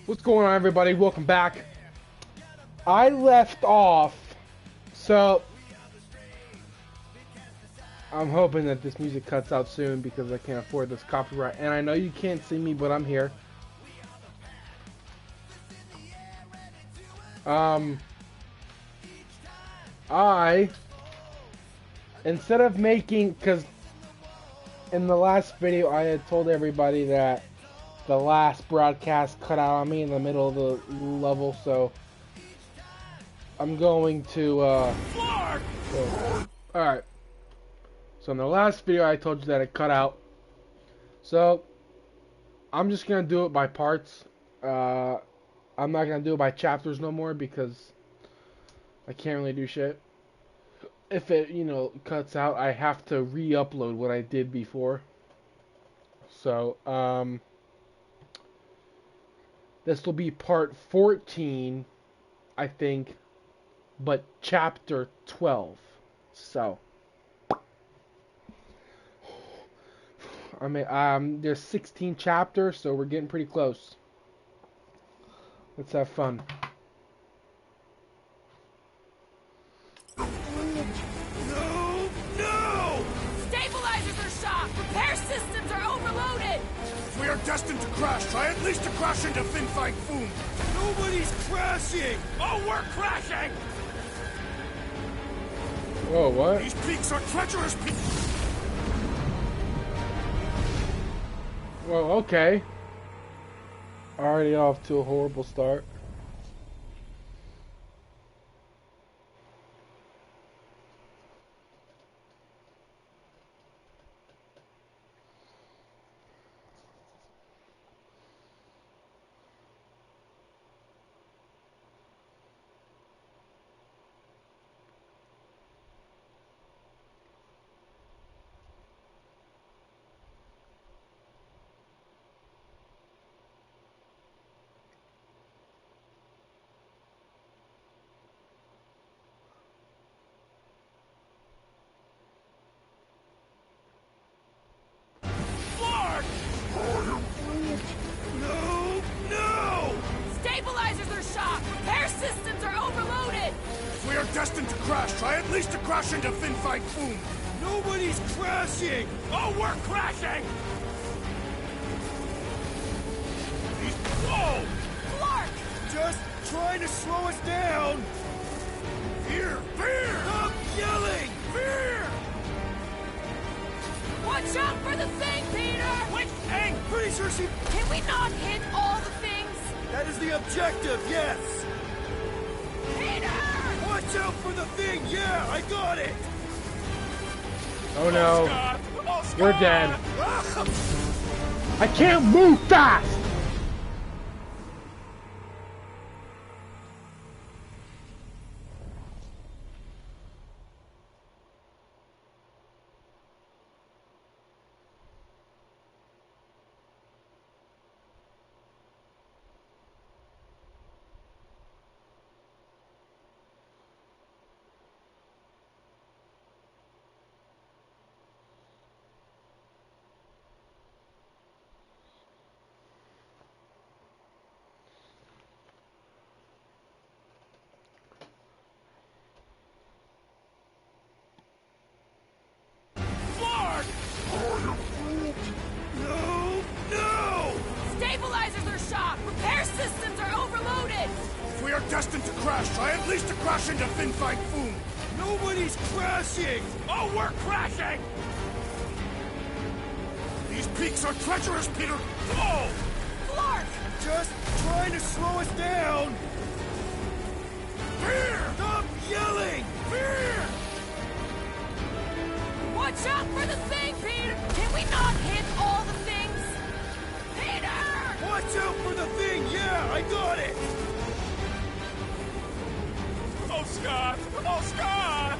What's going on, everybody? Welcome back. I left off, so I'm hoping that this music cuts out soon because I can't afford this copyright. And I know you can't see me, but I'm here. Instead of making, because in the last video I had told everybody that the last broadcast cut out on me in the middle of the level, so I'm going to, alright. So in the last video I told you that it cut out. So, I'm just going to do it by parts. I'm not going to do it by chapters no more because I can't really do shit. If it, cuts out, I have to re-upload what I did before. So, this will be part 14, I think, but chapter 12. So, I mean, there's 16 chapters, so we're getting pretty close. Let's have fun. No! No! Stabilizers are shot! Repair systems are overloaded! If we are destined to crash, try at least to crash into Fin Fang Foom! Nobody's crashing! Oh, we're crashing! Whoa, what? These peaks are treacherous peaks! Well, okay. Already off to a horrible start. No! No! Stabilizers are shot! Repair systems are overloaded! If we are destined to crash, try at least to crash into Fin Fang Foom! Nobody's crashing! Oh, we're crashing! Whoa! Clark! Just trying to slow us down! Fear! Fear! Stop yelling! Fear! Watch out for the thing, Peter! Which thing? Pretty sure she... Can we not hit all the things? That is the objective, yes! Peter! Watch out for the thing! Yeah, I got it! Oh no. Scott! Oh, Scott! We're dead. I can't move fast! Clark! No! No! Stabilizers are shot! Repair systems are overloaded! If we are destined to crash, try at least to crash into Fin Fang Foom! Nobody's crashing! Oh, we're crashing! These peaks are treacherous, Peter! Whoa! Clark! Just trying to slow us down! Fear! Stop yelling! Fear! Watch out for the thing, Peter! Can we not hit all the things? Peter! Watch out for the thing! Yeah, I got it! Oh, Scott! Oh, Scott!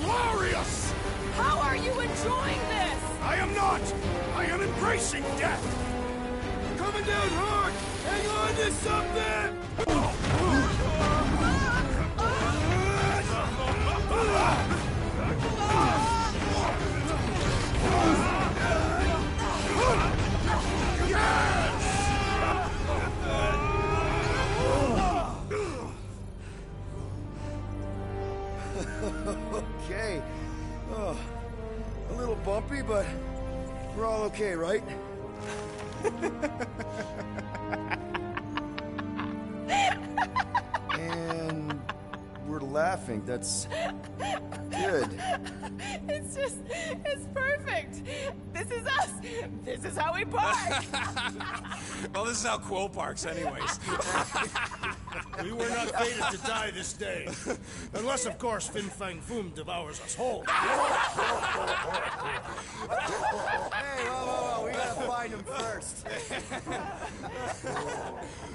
Glorious! How are you enjoying this? I am not! I am embracing death! Coming down hard! Hang on to something! Yes! We're all okay, right? And we're laughing. That's good. It's perfect. This is us. This is how we park. Well, this is how Quill parks anyways. We were not fated to die this day. Unless, of course, Fin Fang Foom devours us whole. Hey, whoa. We gotta find him first.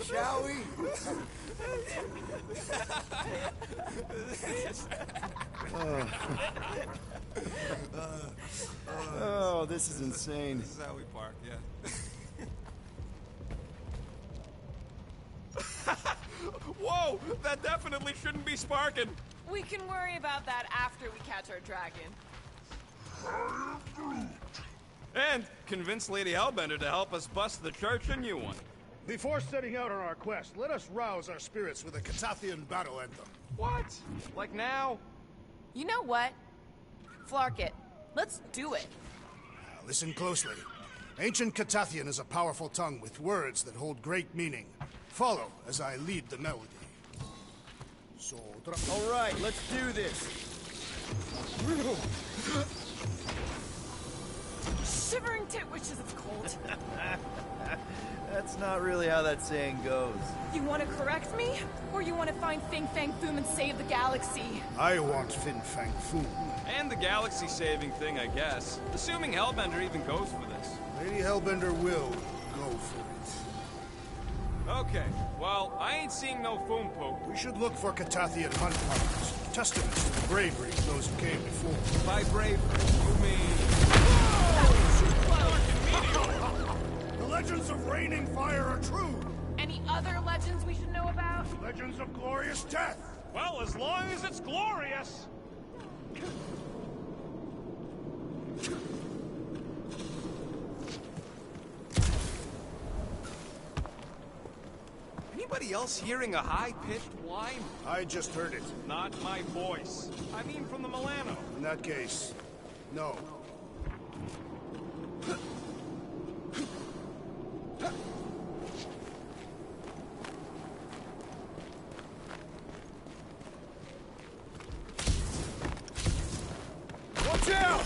Shall we? Oh, this is insane. This is how we park, yeah. Whoa! That definitely shouldn't be sparking. We can worry about that after we catch our dragon. And convince Lady Hellbender to help us bust the church a new one. Before setting out on our quest, let us rouse our spirits with a Catathian battle anthem. What? Like now? You know what? Flark it. Let's do it. Listen closely. Ancient Catathian is a powerful tongue with words that hold great meaning. Follow as I lead the melody. So, All right, let's do this. Shivering tit wishes it's cold. That's not really how that saying goes. You want to correct me? Or you want to find Fin Fang Foom and save the galaxy? I want Fin Fang Foom. And the galaxy-saving thing, I guess. Assuming Hellbender even goes for this. Lady Hellbender will go for it. Okay, well, I ain't seeing no foom poop. We should look for Catathian hunt partners. Testaments to the bravery of those who came before. By bravery, you mean... The legends of raining fire are true. Any other legends we should know about? Legends of glorious death. Well, as long as it's glorious. Anybody else hearing a high-pitched whine? I just heard it. Not my voice. I mean from the Milano. In that case, no. Watch out!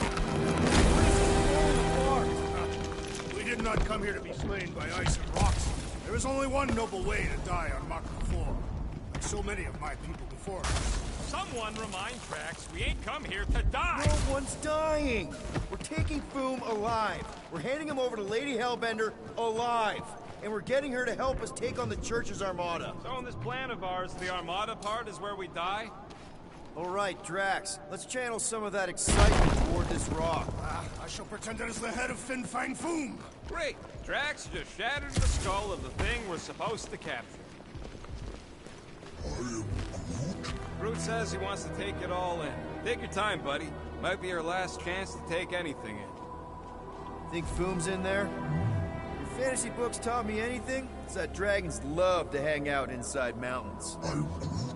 We did not come here to be slain by ice and rocks. There is only one noble way to die on Mako 4, like so many of my people before us. Someone remind Trax we ain't come here to die! No one's dying. We're taking Foom alive. We're handing him over to Lady Hellbender alive. And we're getting her to help us take on the church's armada. So in this plan of ours, the Armada part is where we die? All right, Drax. Let's channel some of that excitement toward this rock. I shall pretend it is the head of Fin Fang Foom. Great! Drax just shattered the skull of the thing we're supposed to capture. Groot says he wants to take it all in. Take your time, buddy. Might be our last chance to take anything in. Think Foom's in there? Your fantasy books taught me anything? It's that dragons love to hang out inside mountains.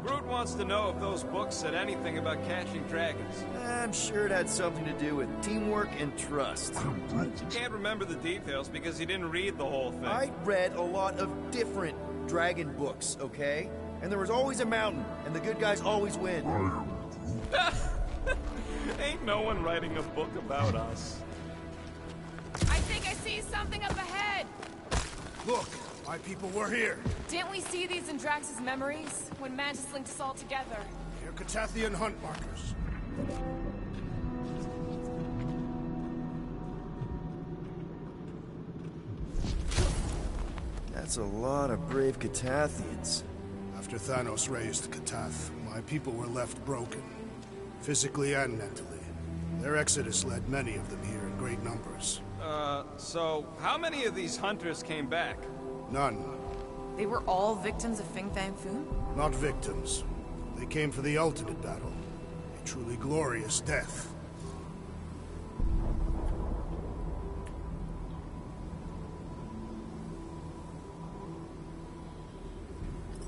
Groot wants to know if those books said anything about catching dragons. I'm sure it had something to do with teamwork and trust. You can't remember the details because you didn't read the whole thing. I read a lot of different dragon books, okay? And there was always a mountain, and the good guys always win. Ain't no one writing a book about us. I think I see something up ahead. Look, my people were here. Didn't we see these in Drax's memories when Mantis linked us all together? They're Catathian hunt markers. That's a lot of brave Catathians. After Thanos raised Katath, my people were left broken, physically and mentally. Their exodus led many of them here in great numbers. So how many of these hunters came back? None. They were all victims of Fin Fang Foom? Not victims. They came for the ultimate battle. A truly glorious death.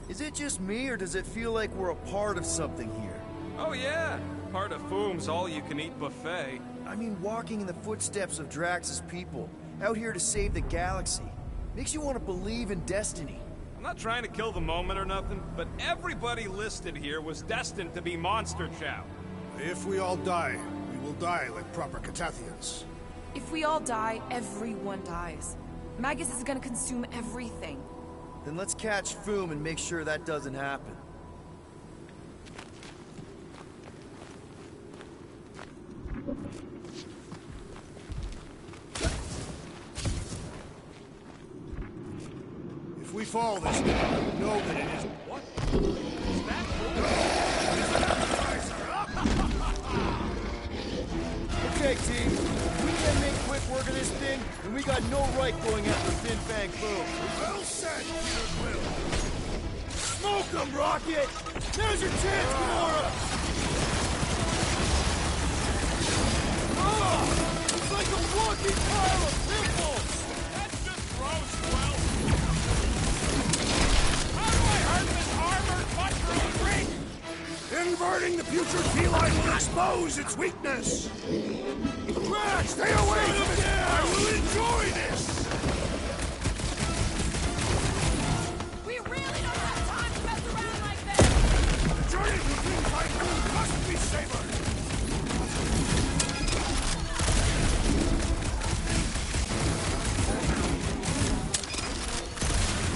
Is it just me, or does it feel like we're a part of something here? Oh yeah, part of Foom's all-you-can-eat buffet. I mean, walking in the footsteps of Drax's people, out here to save the galaxy, makes you want to believe in destiny. I'm not trying to kill the moment or nothing, but everybody listed here was destined to be monster chow. If we all die, we will die like proper Catathians. If we all die, everyone dies. Magus is gonna consume everything. Then let's catch Foom and make sure that doesn't happen. If we fall this time, know that it is... What? Is that Okay, team. We can't make quick work of this thing, and we got no right going after Fin Fang Foom. Well said, Peter Quill. Smoke them, Rocket! There's your chance, Gamora! Oh! It's like a walking pile of pimples! That's just gross, Quill. How do I hurt this armored mushroom freak? Inverting the putrid feline will expose its weakness. Drax, stay away from it! I will enjoy this! We really don't have time to mess around like this! The journey to Fin Fang Foom must be savored!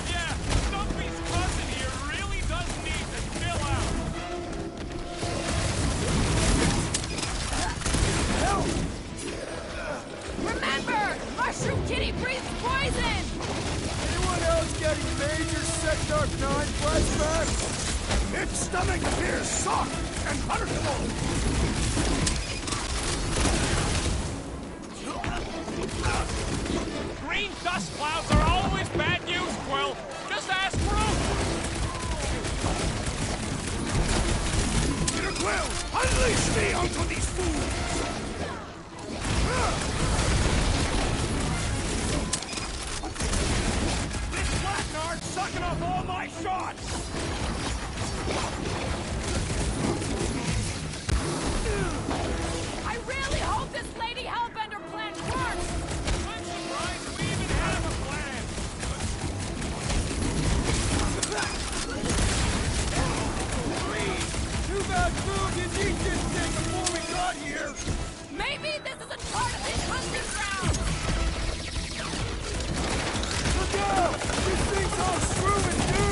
Yeah, Stumpy's cousin here really does need to chill out. Remember! Mushroom Kitty breathes poison! Anyone else getting major Sector 9 flashbacks? Its stomach appears soft and punishable! Green dust clouds are always bad news, Quill. Just ask Groot. Peter Quill, unleash me onto these fools! This Blacknard's sucking up all my shots. I really hope this Lady Hellbender plan works! I'm surprised we even have a plan. Too bad Foom didn't eat this thing before we got here! Maybe this isn't part of his hunting ground! Look out! This thing's all screw and do!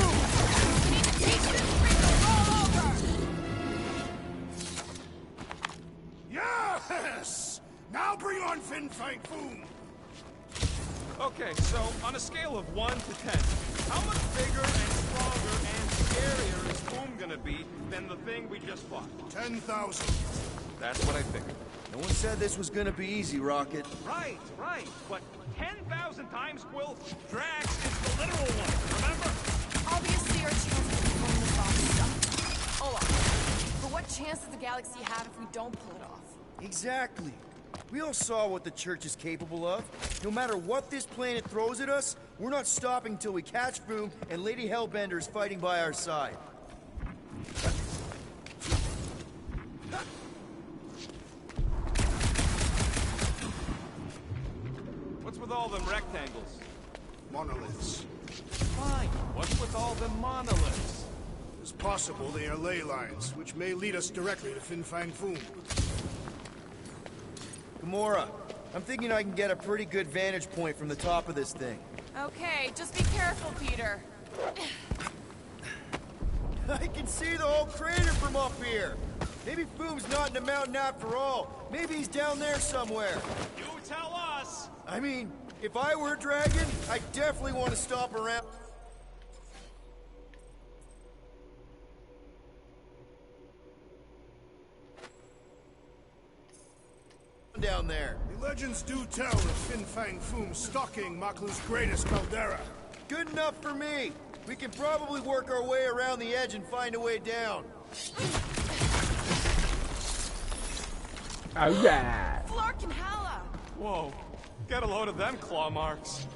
We need to teach this freak to roll over! Yes! Now bring on Fin Fang Foom! Okay, so on a scale of 1 to 10, how much bigger and stronger and scarier is Boom gonna be than the thing we just fought? 10,000. That's what I figured. No one said this was gonna be easy, Rocket. Right. But 10,000 times, Quill, Drax is the literal one, remember? Obviously, our chances of pulling this off suck. Hold on. But what chance does the galaxy have if we don't pull it off? Exactly. We all saw what the Church is capable of. No matter what this planet throws at us, we're not stopping till we catch Boom and Lady Hellbender is fighting by our side. What's with all them rectangles? Monoliths. Fine. What's with all them monoliths? It's possible they are ley lines, which may lead us directly to Fin Fang Foom. Gamora, I'm thinking I can get a pretty good vantage point from the top of this thing. Okay, just be careful, Peter. I can see the whole crater from up here. Maybe Foom's not in the mountain after all. Maybe he's down there somewhere. You tell us! I mean, if I were a dragon, I definitely want to stop around. Down there. The legends do tell of Fin Fang Foom stalking Maklu's greatest caldera. Good enough for me. We can probably work our way around the edge and find a way down. Alright. Flark and Hala! Whoa. Get a load of them claw marks.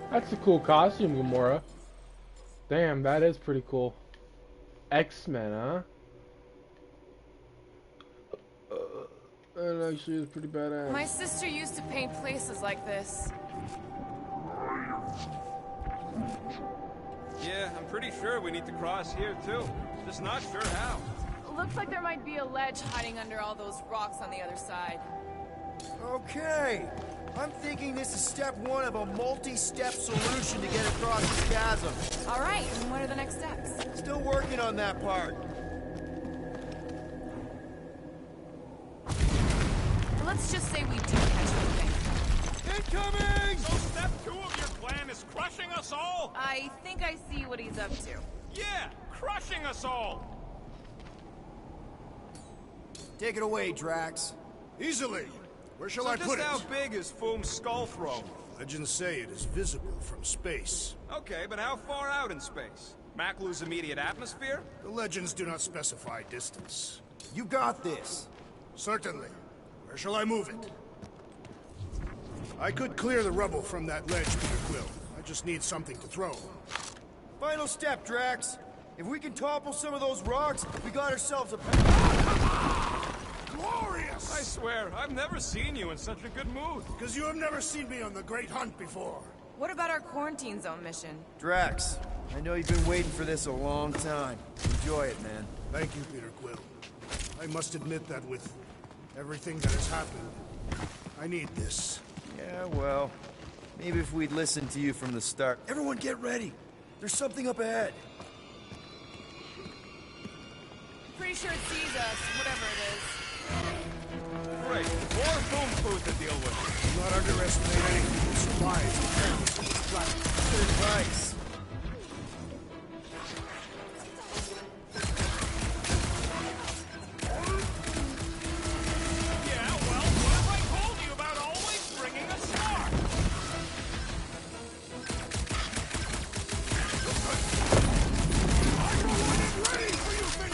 That's a cool costume, Gamora. Damn, that is pretty cool. X-Men, huh? That actually is pretty badass. My sister used to paint places like this. Yeah, I'm pretty sure we need to cross here too. Just not sure how. Looks like there might be a ledge hiding under all those rocks on the other side. Okay. I'm thinking this is step one of a multi-step solution to get across this chasm. All right, and what are the next steps? Still working on that part. Let's just say we do catch something. Incoming! So step 2 of your plan is crushing us all? I think I see what he's up to. Yeah, crushing us all! Take it away, Drax. Easily. Where shall So I just put it? how big is Foom's skull throne? Legends say it is visible from space. Okay, but how far out in space? Maklu's immediate atmosphere? The legends do not specify distance. You got this. Certainly. Where shall I move it? I could clear the rubble from that ledge, Peter Quill. I just need something to throw. Final step, Drax. If we can topple some of those rocks, we got ourselves a... Glorious! I swear, I've never seen you in such a good mood. Because you have never seen me on the Great Hunt before. What about our quarantine zone mission? Drax, I know you've been waiting for this a long time. Enjoy it, man. Thank you, Peter Quill. I must admit that with everything that has happened, I need this. Yeah, well, maybe if we'd listened to you from the start. Everyone get ready. There's something up ahead. Pretty sure it sees us, whatever it is. Great, more Foom food to deal with. Do not underestimate anything that survives the travels of this planet. Good advice. Yeah, well, what have I told you about always bringing a star? Ready for you, Finn.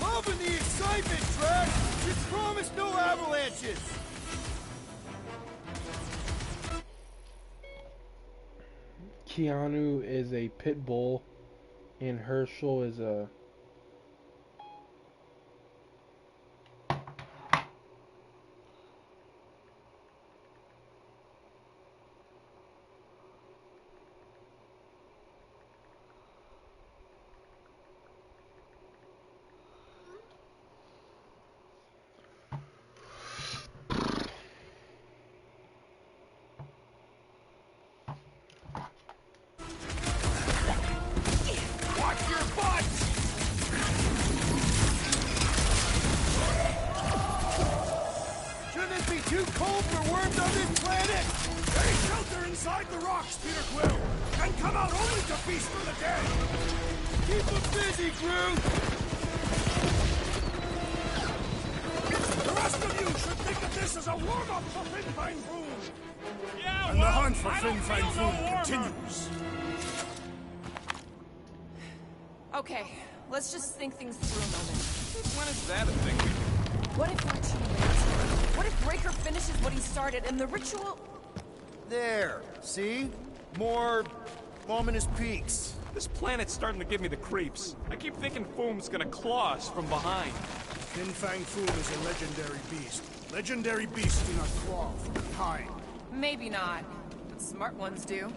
Loving the excitement, Drax. Just promise no avalanches. Keanu is a pit bull, and Herschel is a... Watch your butt! Shouldn't this be too cold for worms on this planet? They shelter inside the rocks, Peter Quill, and come out only to feast for the dead! Keep them busy, Groot. The rest of you should think of this as a warm-up for Fin Fang Foom! Yeah, And well, the hunt for I Fin don't Fang feel no Foom warmer. continues. Okay, let's just think things through a moment. When is that a thing? What if we're too late? What if Breaker finishes what he started and the ritual... There. See? More ominous peaks. This planet's starting to give me the creeps. I keep thinking Foom's gonna claw us from behind. Fin Fang Foom is a legendary beast. Legendary beasts do not claw from behind. Maybe not, but smart ones do.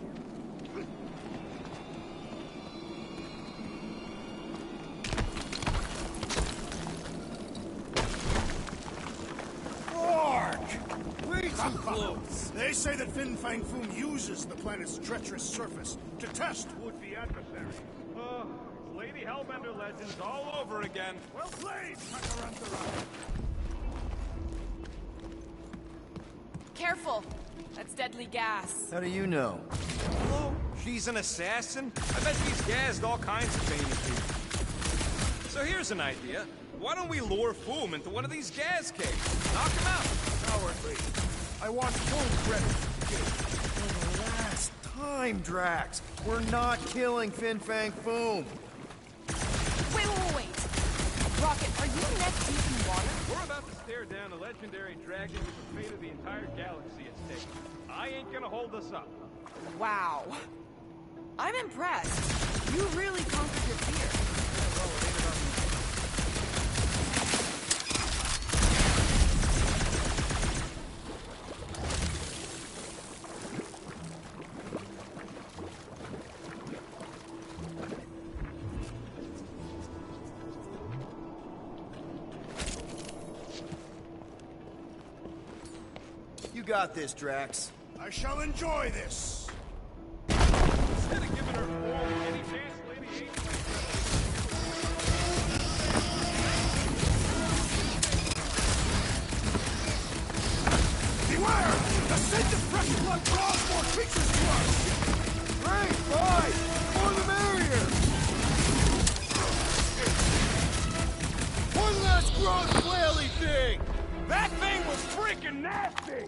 Ark! Way too close. They say that Fin Fang Foom uses the planet's treacherous surface to test Would-be adversary. Oh, Lady Hellbender legends all over again. Well played, Tatarantara! Careful! That's deadly gas. How do you know? Hello? She's an assassin? I bet she's gassed all kinds of famous people. So here's an idea. Why don't we lure Foom into one of these gas caves? Knock him out. cowardly. I want full credit. For the last time, Drax. We're not killing Fin Fang Foom. Wait. Rocket, are you neck deep in water? We're about to stare down a legendary dragon with the fate of the entire galaxy at stake. I ain't gonna hold us up. Wow. I'm impressed. You really conquered your fear. You got this, Drax. I shall enjoy this. Instead of giving her all any chance, Lady Ancient Beware! The scent of fresh blood draws more creatures to us! Great, fine! More the merrier! One last gross flaily thing! That thing was freaking nasty!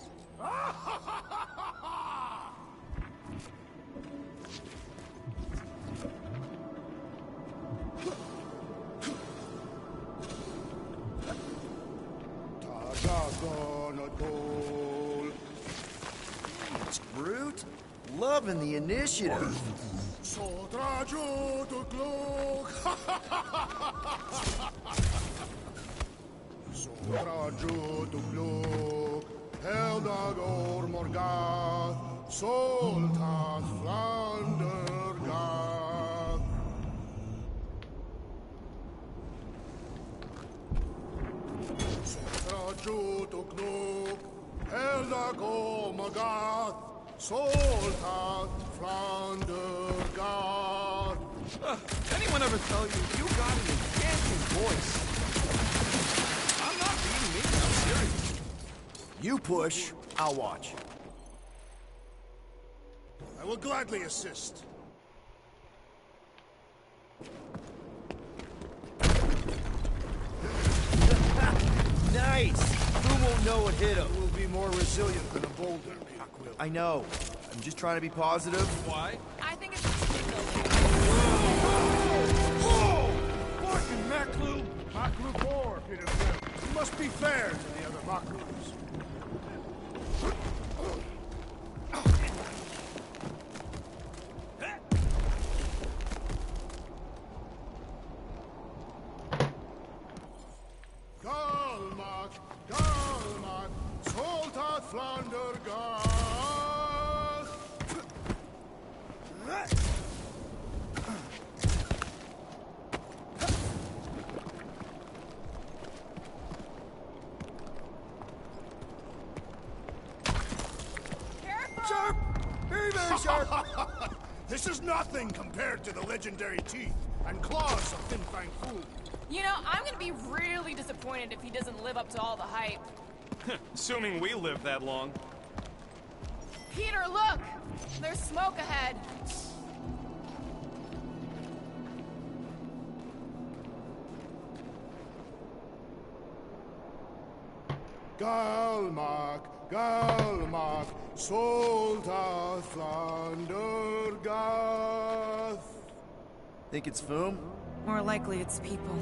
It's Groot. Loving the initiative. Heldagor Morgath, Soltat Flandergath. Sotrajutukluk, Heldagor Morgath, Soltat Flandergath. anyone ever tell you you got an enchanting voice? I'm not being mean, I'm serious. You push, I'll watch. I will gladly assist. Nice! Who won't know what hit him? You will be more resilient than a boulder, Pac-Will. I know. I'm just trying to be positive. Why? I think it's just Whoa! Fucking Maklu! Maklu 4, Peter Quill. You must be fair to the other Maklus. Galmak, Galmak, Soltat Flandergath. Sharp! Very, very sharp! This is nothing compared to the legendary teeth and claws of Fin Fang Foom. You know, I'm gonna be really disappointed if he doesn't live up to all the hype. Assuming we live that long. Peter, look! There's smoke ahead. Galmak, Galmak, Soldat Flandergath. Think it's Foom? More likely it's people.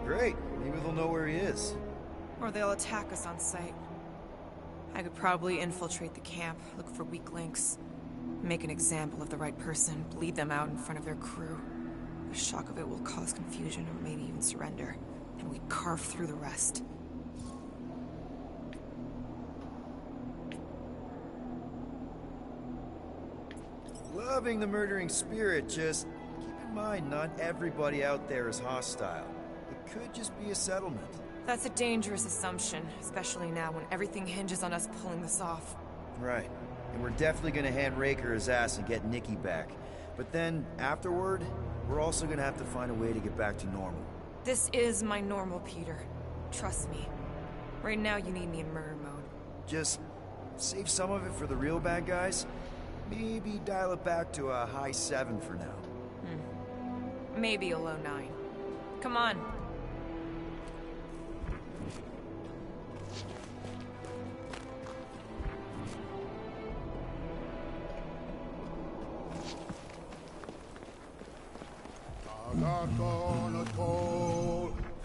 Great. Maybe they'll know where he is. Or they'll attack us on sight. I could probably infiltrate the camp, look for weak links, make an example of the right person, bleed them out in front of their crew. The shock of it will cause confusion or maybe even surrender, and we carve through the rest. Loving the murdering spirit, just keep in mind not everybody out there is hostile. It could just be a settlement. That's a dangerous assumption, especially now when everything hinges on us pulling this off. Right. And we're definitely gonna hand Raker his ass and get Nikki back. But then, afterward, we're also gonna have to find a way to get back to normal. This is my normal, Peter. Trust me. Right now you need me in murder mode. Just save some of it for the real bad guys. Maybe dial it back to a high 7 for now. Maybe a low 9. Come on.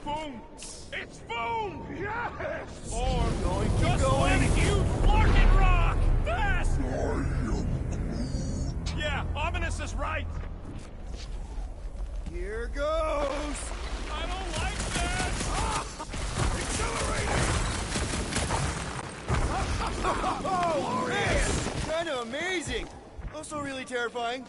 Boom! It's boom! Yes! Or Just going. let you fucking rock! Fast! Yeah, Ominous is right! Here goes! I don't like that! Accelerating! Oh, man! Kind of amazing! Also really terrifying.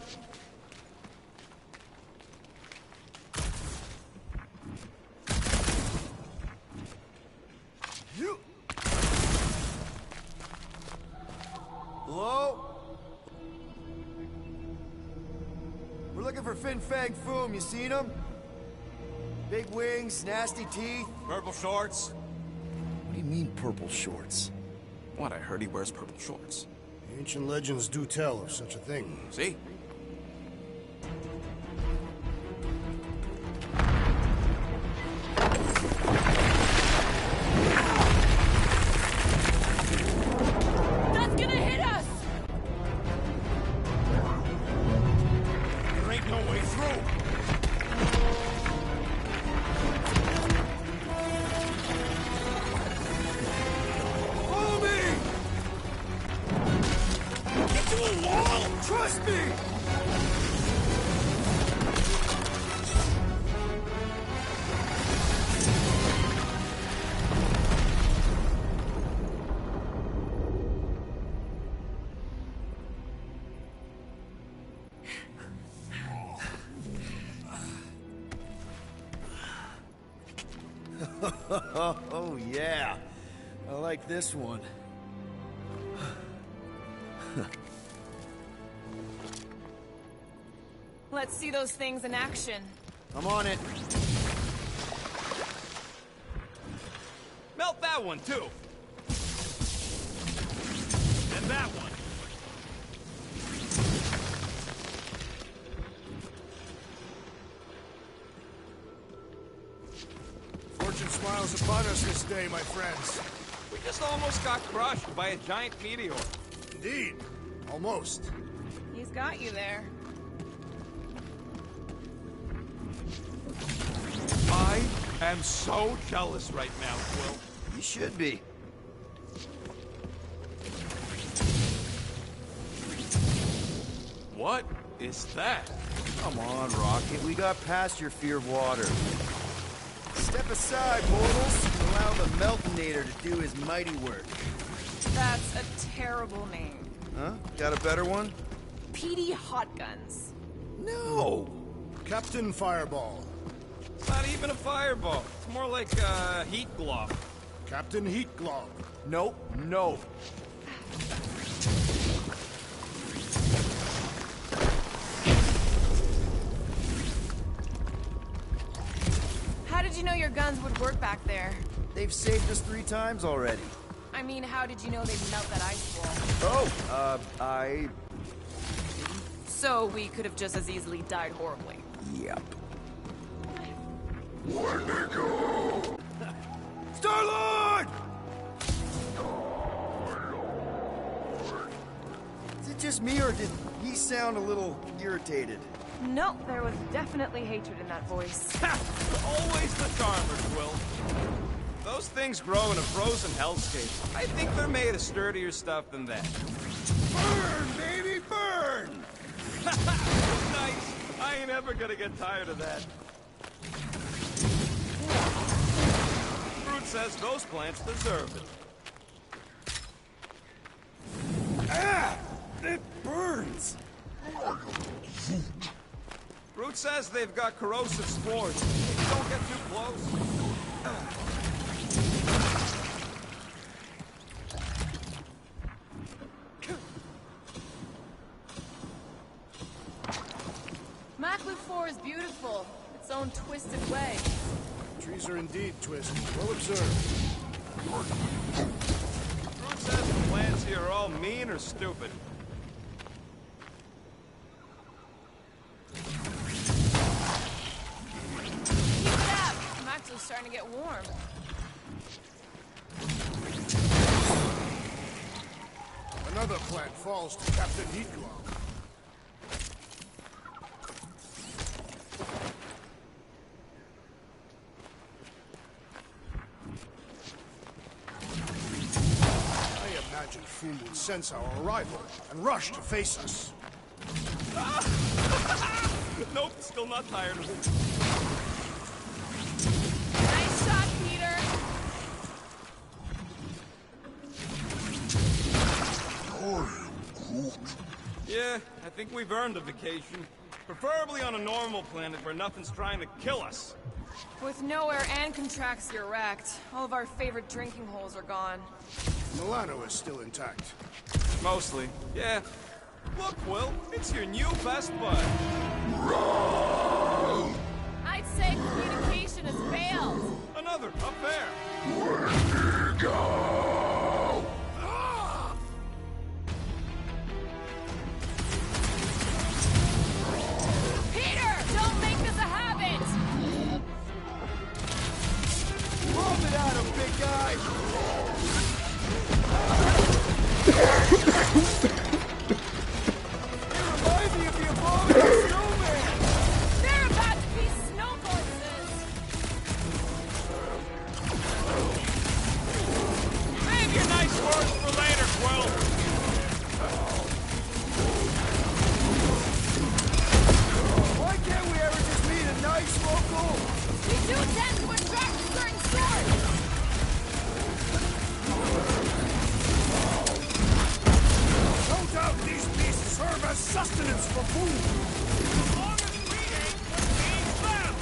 You... Hello? We're looking for Fin Fang Foom. You seen him? Big wings, nasty teeth. Purple shorts? What do you mean, purple shorts? What, I heard he wears purple shorts. Ancient legends do tell of such a thing. See? That's gonna hit us! There ain't no way through. Follow me! Get to a wall! Trust me! Oh, yeah. I like this one. Let's see those things in action. I'm on it. Melt that one, too. And that one. Fortune smiles upon us this day, my friends. We just almost got crushed by a giant meteor. Indeed. Almost. He's got you there. I am so jealous right now, Quill. You should be. What is that? Come on, Rocket. We got past your fear of water. Step aside, mortals, and allow the Meltonator to do his mighty work. That's a terrible name. Huh? Got a better one? Petey Hotguns. No! Captain Fireball. It's not even a fireball. It's more like a heat glove. Captain Heat Glove. Nope, no. How did you know your guns would work back there? They've saved us 3 times already. I mean, how did you know they'd melt that ice wall? Oh, I... So we could have just as easily died horribly. Yep. Where'd they go? Star-Lord! Is it just me, or did he sound a little irritated? No, there was definitely hatred in that voice. Always the charmer, Quill. Those things grow in a frozen hellscape. I think they're made of sturdier stuff than that. Burn, baby, burn! Nice! I ain't ever gonna get tired of that. Fruit says those plants deserve it. Ah! It burns! Fruit says they've got corrosive spores. Don't get too close. Maclu 4 is beautiful. Its own twisted way. Trees are indeed twisted. Well observed. Fruit says the plants here are all mean or stupid. Keep it up! Maclu's starting to get warm. Another plant falls to Captain Heat Glove. I imagined Foom would sense our arrival and rush to face us. Nope, still not tired of it. Nice shot, Peter. Yeah, I think we've earned a vacation. Preferably on a normal planet where nothing's trying to kill us. With nowhere and Contraxia wrecked, all of our favorite drinking holes are gone. Milano is still intact. Mostly, yeah. Look, Will, it's your new best bud. I'd say communication has failed. Another, up there. Peter, don't make this a habit! Roll it at him, big guy! They remind me of the abominable snowman! They're about to be snow voices! Save your nice words for later, Quill. Why can't we ever just meet a nice local? We do tend to attract a certain sort! No doubt these beasts serve as sustenance for food. As long as we ain't what feeds them.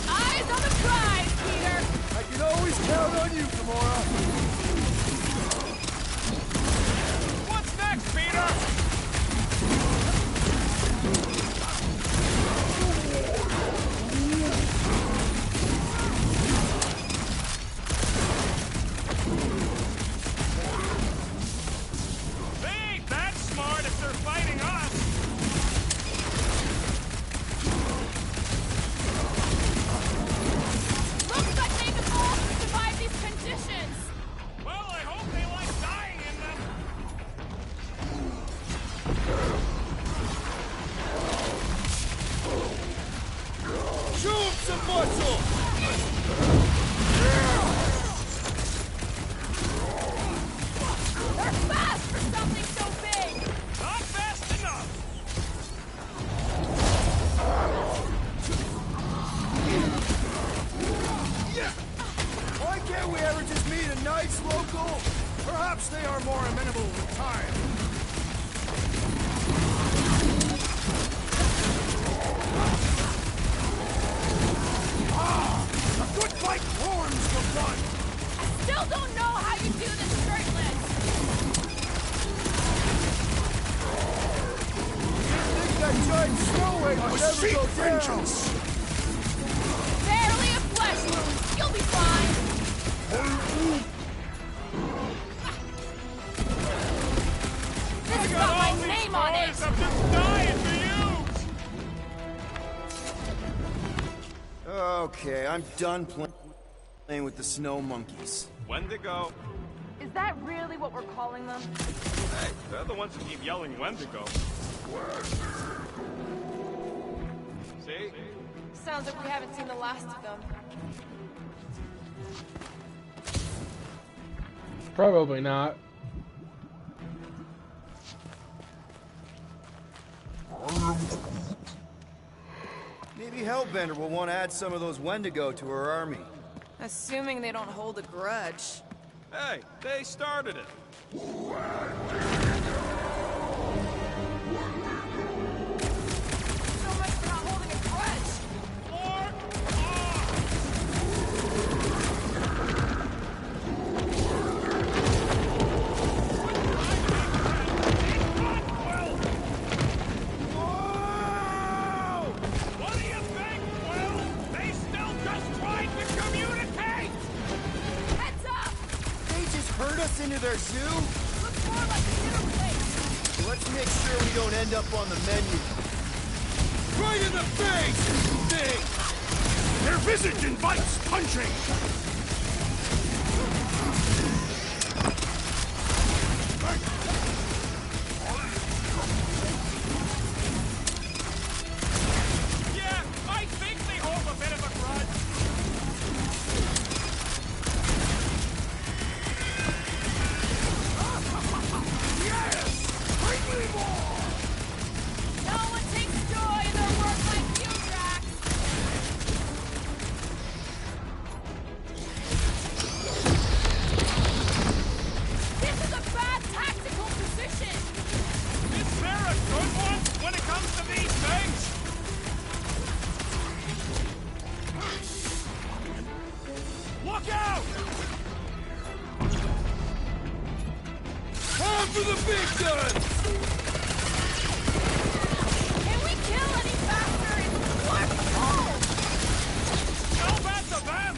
Eyes on the prize, Peter! I can always count on you, Gamora. What's next, Peter? They ain't that smart if they're fighting us. Looks like they've evolved to survive these conditions! Well, I hope they like dying in them. Show him some muscle! They're fast for something so big! Not fast enough. Why can't we ever just meet a nice local? Perhaps they are more amenable with time. A good fight warms the blood. Still don't know how you do this shirtless! Think that giant snow wave would ever Seek go down? vengeance! Barely a flesh wound! You'll be fine! This has got my name on it! I'm just dying for you. Okay, I'm done playing with the snow monkeys. Wendigo. Is that really what we're calling them? Hey, they're the ones who keep yelling Wendigo. See? Sounds like we haven't seen the last of them. Probably not. Maybe Hellbender will want to add some of those Wendigo to her army. Assuming they don't hold a grudge. Hey, they started it. So much for not holding a grudge! What do you think, Will? They still just tried to communicate! Heads up! They just herd us into their zoo? Looks more like a dinner plate! Let's make sure we don't end up on the menu. Right in the face! Thing! Their visage invites punching. Yeah, I think they hold a bit of a grudge. Yes! Bring me more! for the big guns! Can we kill any faster? It's wonderful! Go back to them!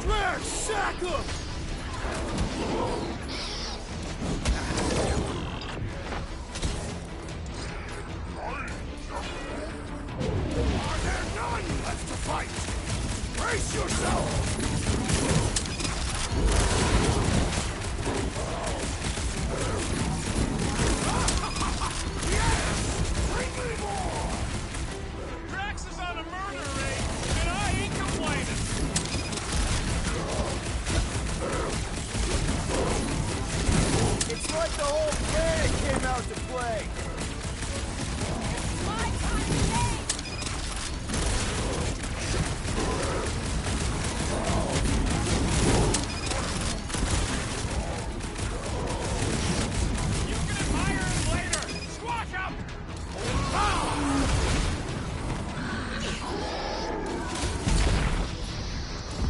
Drax, sack him! Are there none left to fight? Brace yourself! Yes! Bring me more! Drax is on a murder raid, and I ain't complaining. It's like the whole planet came out to play. My time to change! You can admire him later. Squash him!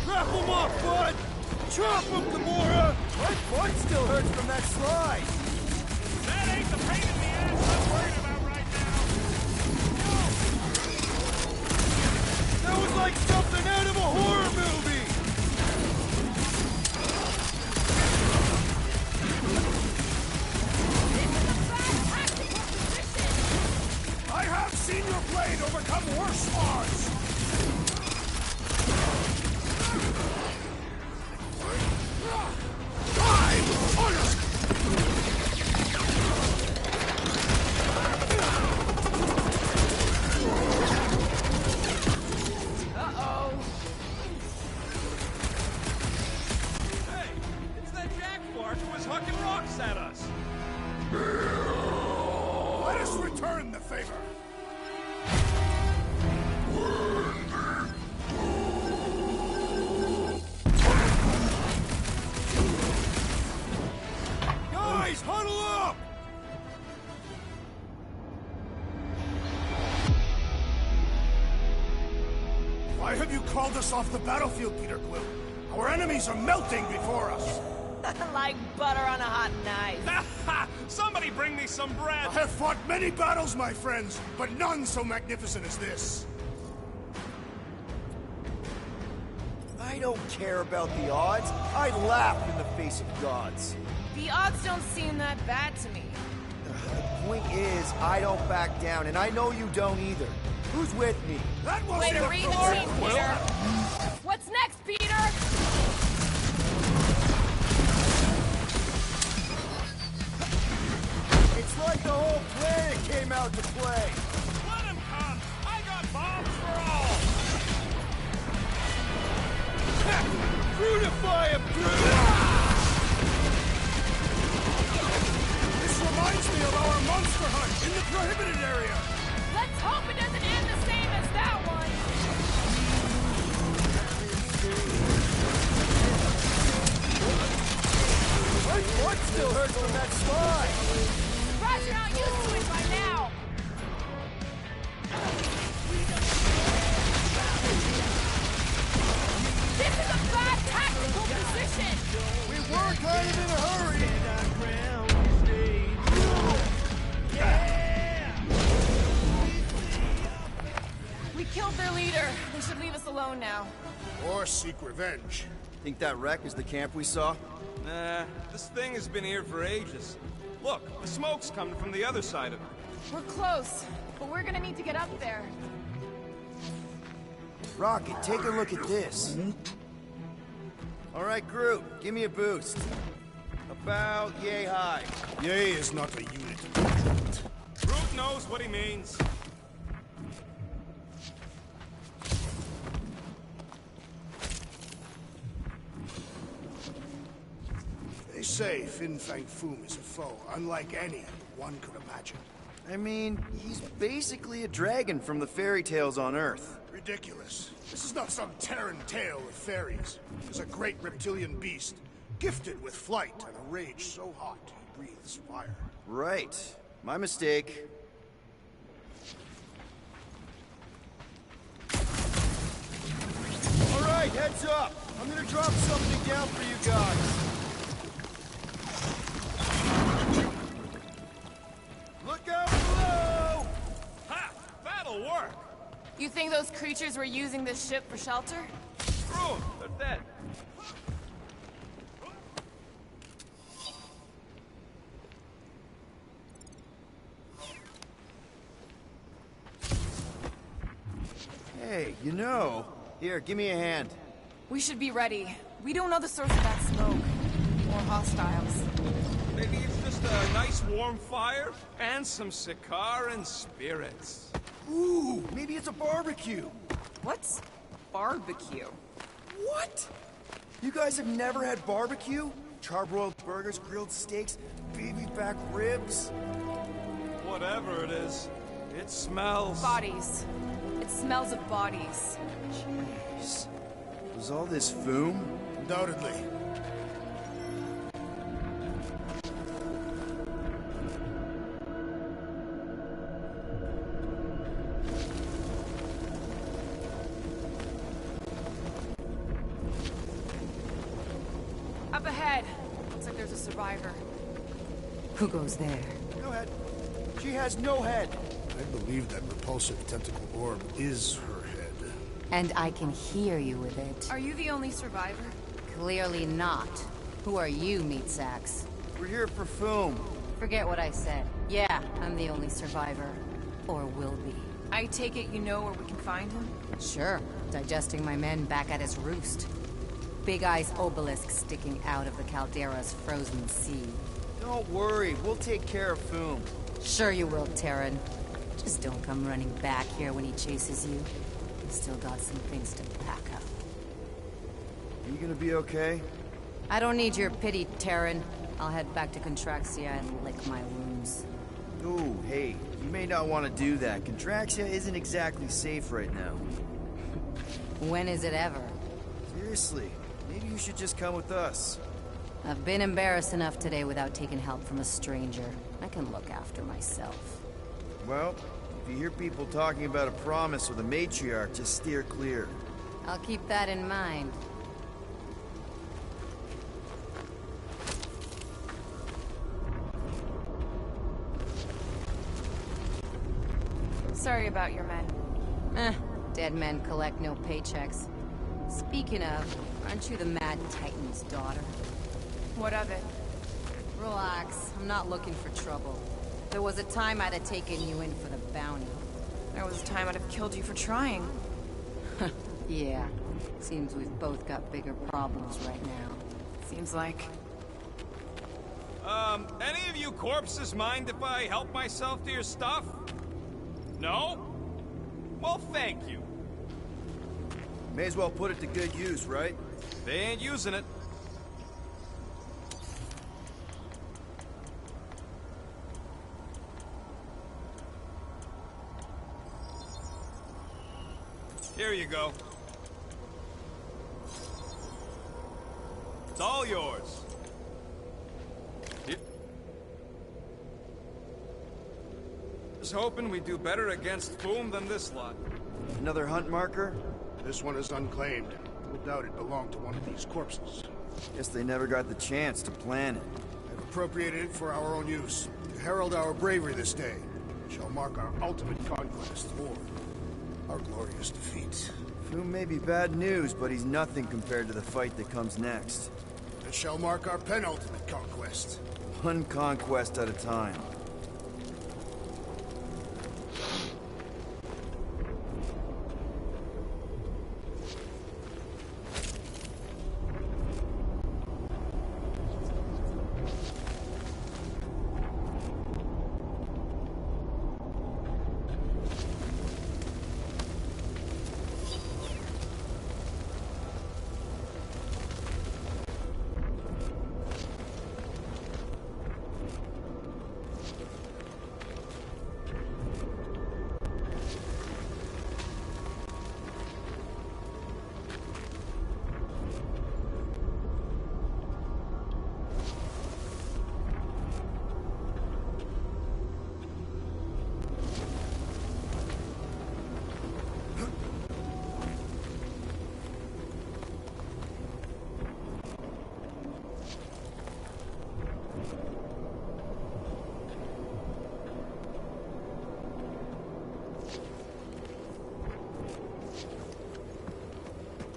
Wrap him up, bud! Chop him, Gamora! My butt still hurts from that slide! That ain't the pain in the ass I'm worried about right now. That was like something out of a horror movie! I have seen your blade overcome worse odds! I'm honored! Uh-oh. Hey, it's that Jack Fart who was hucking rocks at us. Let us return the favor! Guys, huddle up! Why have you called us off the battlefield, Peter Quill? Our enemies are melting before us! Like butter on a hot knife. Somebody bring me some bread. I have fought many battles, my friends, but none so magnificent as this. I don't care about the odds. I laugh in the face of gods. The odds don't seem that bad to me. The point is, I don't back down, and I know you don't either. Who's with me? That was Way to read the team, Peter. What's next, Peter? It's like the whole planet came out to play. Let him come. I got bombs for all. Brutify him, Groot! This reminds me of our monster hunt in the prohibited area. Let's hope it doesn't end the same as that one. My butt still hurts from that slide. Surprised you're not used to it by now. This is a bad tactical position. We were kind of in a hurry. We killed their leader. They should leave us alone now. Or seek revenge. Think that wreck is the camp we saw? Nah, this thing has been here for ages. Look, the smoke's coming from the other side of it. We're close, but we're gonna need to get up there. Rocket, take a look at this. All right, Groot, give me a boost. About yay high. Yay is not a unit. Groot knows what he means. They say Fin Fang Foom is a foe unlike any one could imagine. I mean, he's basically a dragon from the fairy tales on Earth. Ridiculous. This is not some Terran tale of fairies. He's a great reptilian beast, gifted with flight and a rage so hot he breathes fire. Right. My mistake. All right, heads up. I'm gonna drop something down for you guys. work. You think those creatures were using this ship for shelter? Screw 'em, they're dead. Hey, you know... Here, give me a hand. We should be ready. We don't know the source of that smoke. Or hostiles. Maybe it's just a nice warm fire and some Sakaran spirits. Ooh, maybe it's a barbecue. What's barbecue? What? You guys have never had barbecue? Charbroiled burgers, grilled steaks, baby back ribs? Whatever it is, it smells. Bodies. It smells of bodies. Jeez. Was all this Foom? Undoubtedly. Up ahead. Looks like there's a survivor. Who goes there? No head. She has no head. I believe that repulsive tentacle orb is her head. And I can hear you with it. Are you the only survivor? Clearly not. Who are you, meat sacks? We're here for Foom. Forget what I said. Yeah, I'm the only survivor. Or will be. I take it you know where we can find him? Sure. Digesting my men back at his roost. Big Eye's obelisk sticking out of the Caldera's frozen sea. Don't worry, we'll take care of Foom. Sure you will, Terran. Just don't come running back here when he chases you. You've still got some things to pack up. You gonna be okay? I don't need your pity, Terran. I'll head back to Contraxia and lick my wounds. Ooh, hey, you may not want to do that. Contraxia isn't exactly safe right now. When is it ever? Seriously, maybe you should just come with us. I've been embarrassed enough today without taking help from a stranger. I can look after myself. Well, if you hear people talking about a promise with a matriarch, just steer clear. I'll keep that in mind. Sorry about your men. Dead men collect no paychecks. Speaking of, aren't you the Mad Titan's daughter? What of it? Relax, I'm not looking for trouble. There was a time I'd have taken you in for the bounty. There was a time I'd have killed you for trying. Yeah, seems we've both got bigger problems right now. Seems like. Any of you corpses mind if I help myself to your stuff? No? Well, thank you. May as well put it to good use, right? They ain't using it. Here you go. It's all yours. Was hoping we'd do better against Foom than this lot. Another hunt marker? This one is unclaimed. No doubt it belonged to one of these corpses. Guess they never got the chance to plan it. I've appropriated it for our own use, to herald our bravery this day. It shall mark our ultimate conquest, or our glorious defeat. Foom may be bad news, but he's nothing compared to the fight that comes next. It shall mark our penultimate conquest. One conquest at a time.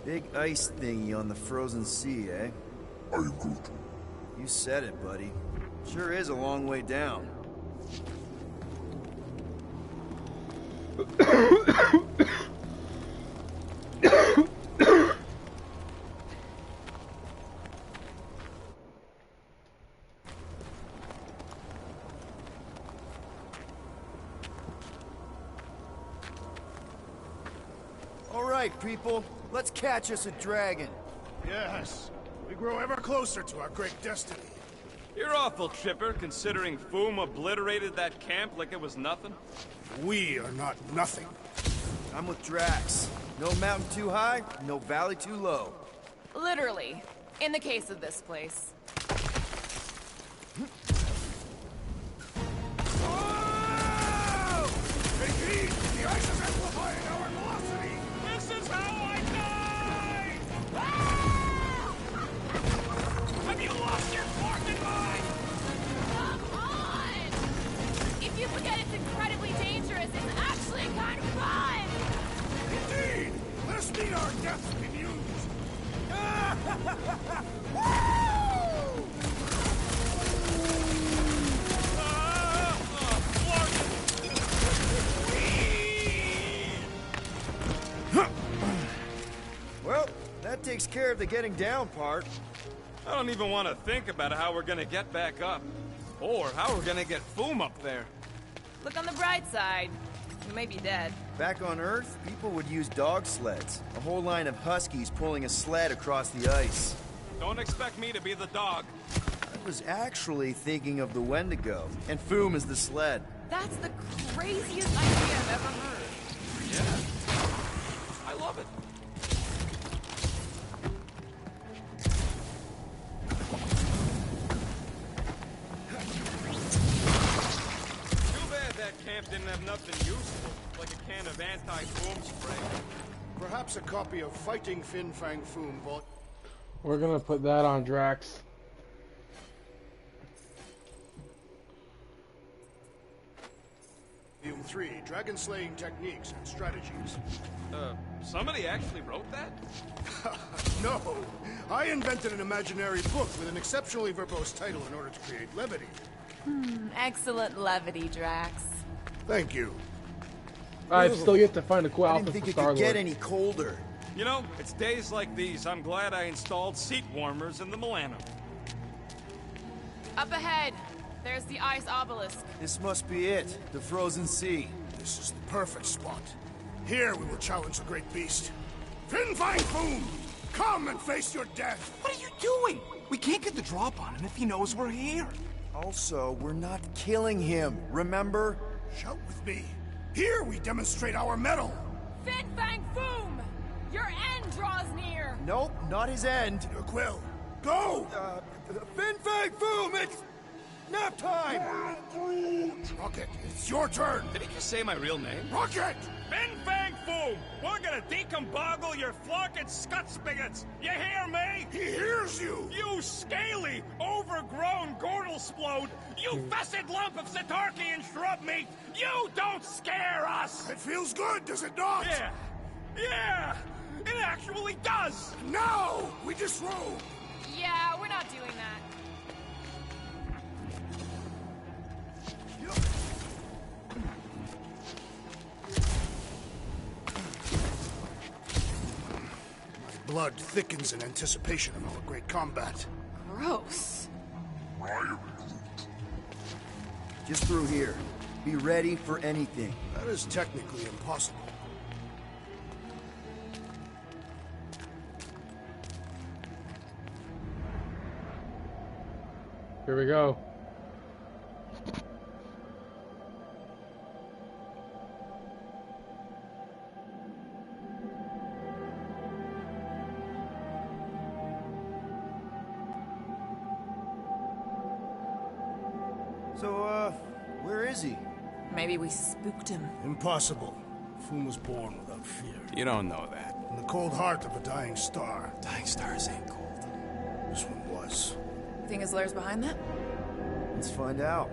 Big ice thingy on the frozen sea, eh? I agree. You said it, buddy. Sure is a long way down. All right, people. Let's catch us a dragon. Yes, we grow ever closer to our great destiny. You're awful chipper, considering Foom obliterated that camp like it was nothing. We are not nothing. I'm with Drax. No mountain too high, no valley too low. Literally. In the case of this place. Oh! Take heed! The ice is amplifying our velocity! This is how I die! Have you lost your fucking mind? Come on! If you forget it's incredibly dangerous, it's actually kind of fun! Indeed! Let us meet our deaths communes! Well, that takes care of the getting down part. I don't even want to think about how we're gonna get back up. Or how we're gonna get Foom up there. Look on the bright side. You may be dead. Back on Earth, people would use dog sleds. A whole line of huskies pulling a sled across the ice. Don't expect me to be the dog. I was actually thinking of the Wendigo, and Foom is the sled. That's the craziest idea I've ever heard. Yeah. I love it. Too bad that camp didn't have nothing useful, like a can of anti-foam spray. Perhaps a copy of Fighting Fin Fang Foom Vol. We're gonna put that on Drax. Volume 3, Dragon Slaying Techniques and Strategies. Somebody actually wrote that? No! I invented an imaginary book with an exceptionally verbose title in order to create levity. Excellent levity, Drax. Thank you. I still yet to find a cool I outfit didn't think for it Star-Lord. could get any colder. You know, it's days like these I'm glad I installed seat warmers in the Milano. Up ahead. There's the ice obelisk. This must be it, the frozen sea. This is the perfect spot. Here we will challenge the great beast. Fin Fang Foom! Come and face your death! What are you doing? We can't get the drop on him if he knows we're here. Also, we're not killing him, remember? Shout with me. Here we demonstrate our mettle. Fin Fang Foom! Your end draws near! Nope, not his end. Your quill. Go! Fin Fang Foom, it's nap time! Rocket, it's your turn. Did he just say my real name? Rocket! Fin Fang Foom! We're gonna decomboggle your flunking scut spigots! You hear me? He hears you! You scaly, overgrown Gordlesplode! You fessed lump of Satarkian shrub meat! You don't scare us! It feels good, does it not? Yeah! Yeah! It actually does! Now we disrobe! Yeah, we're not doing that. My blood thickens in anticipation of our great combat. Gross. Just through here. Be ready for anything. That is technically impossible. Here we go. So, where is he? Maybe we spooked him. Impossible. Foom was born without fear. You don't know that. In the cold heart of a dying star. Dying stars ain't cold. This one was. Think his lair's behind that? Let's find out.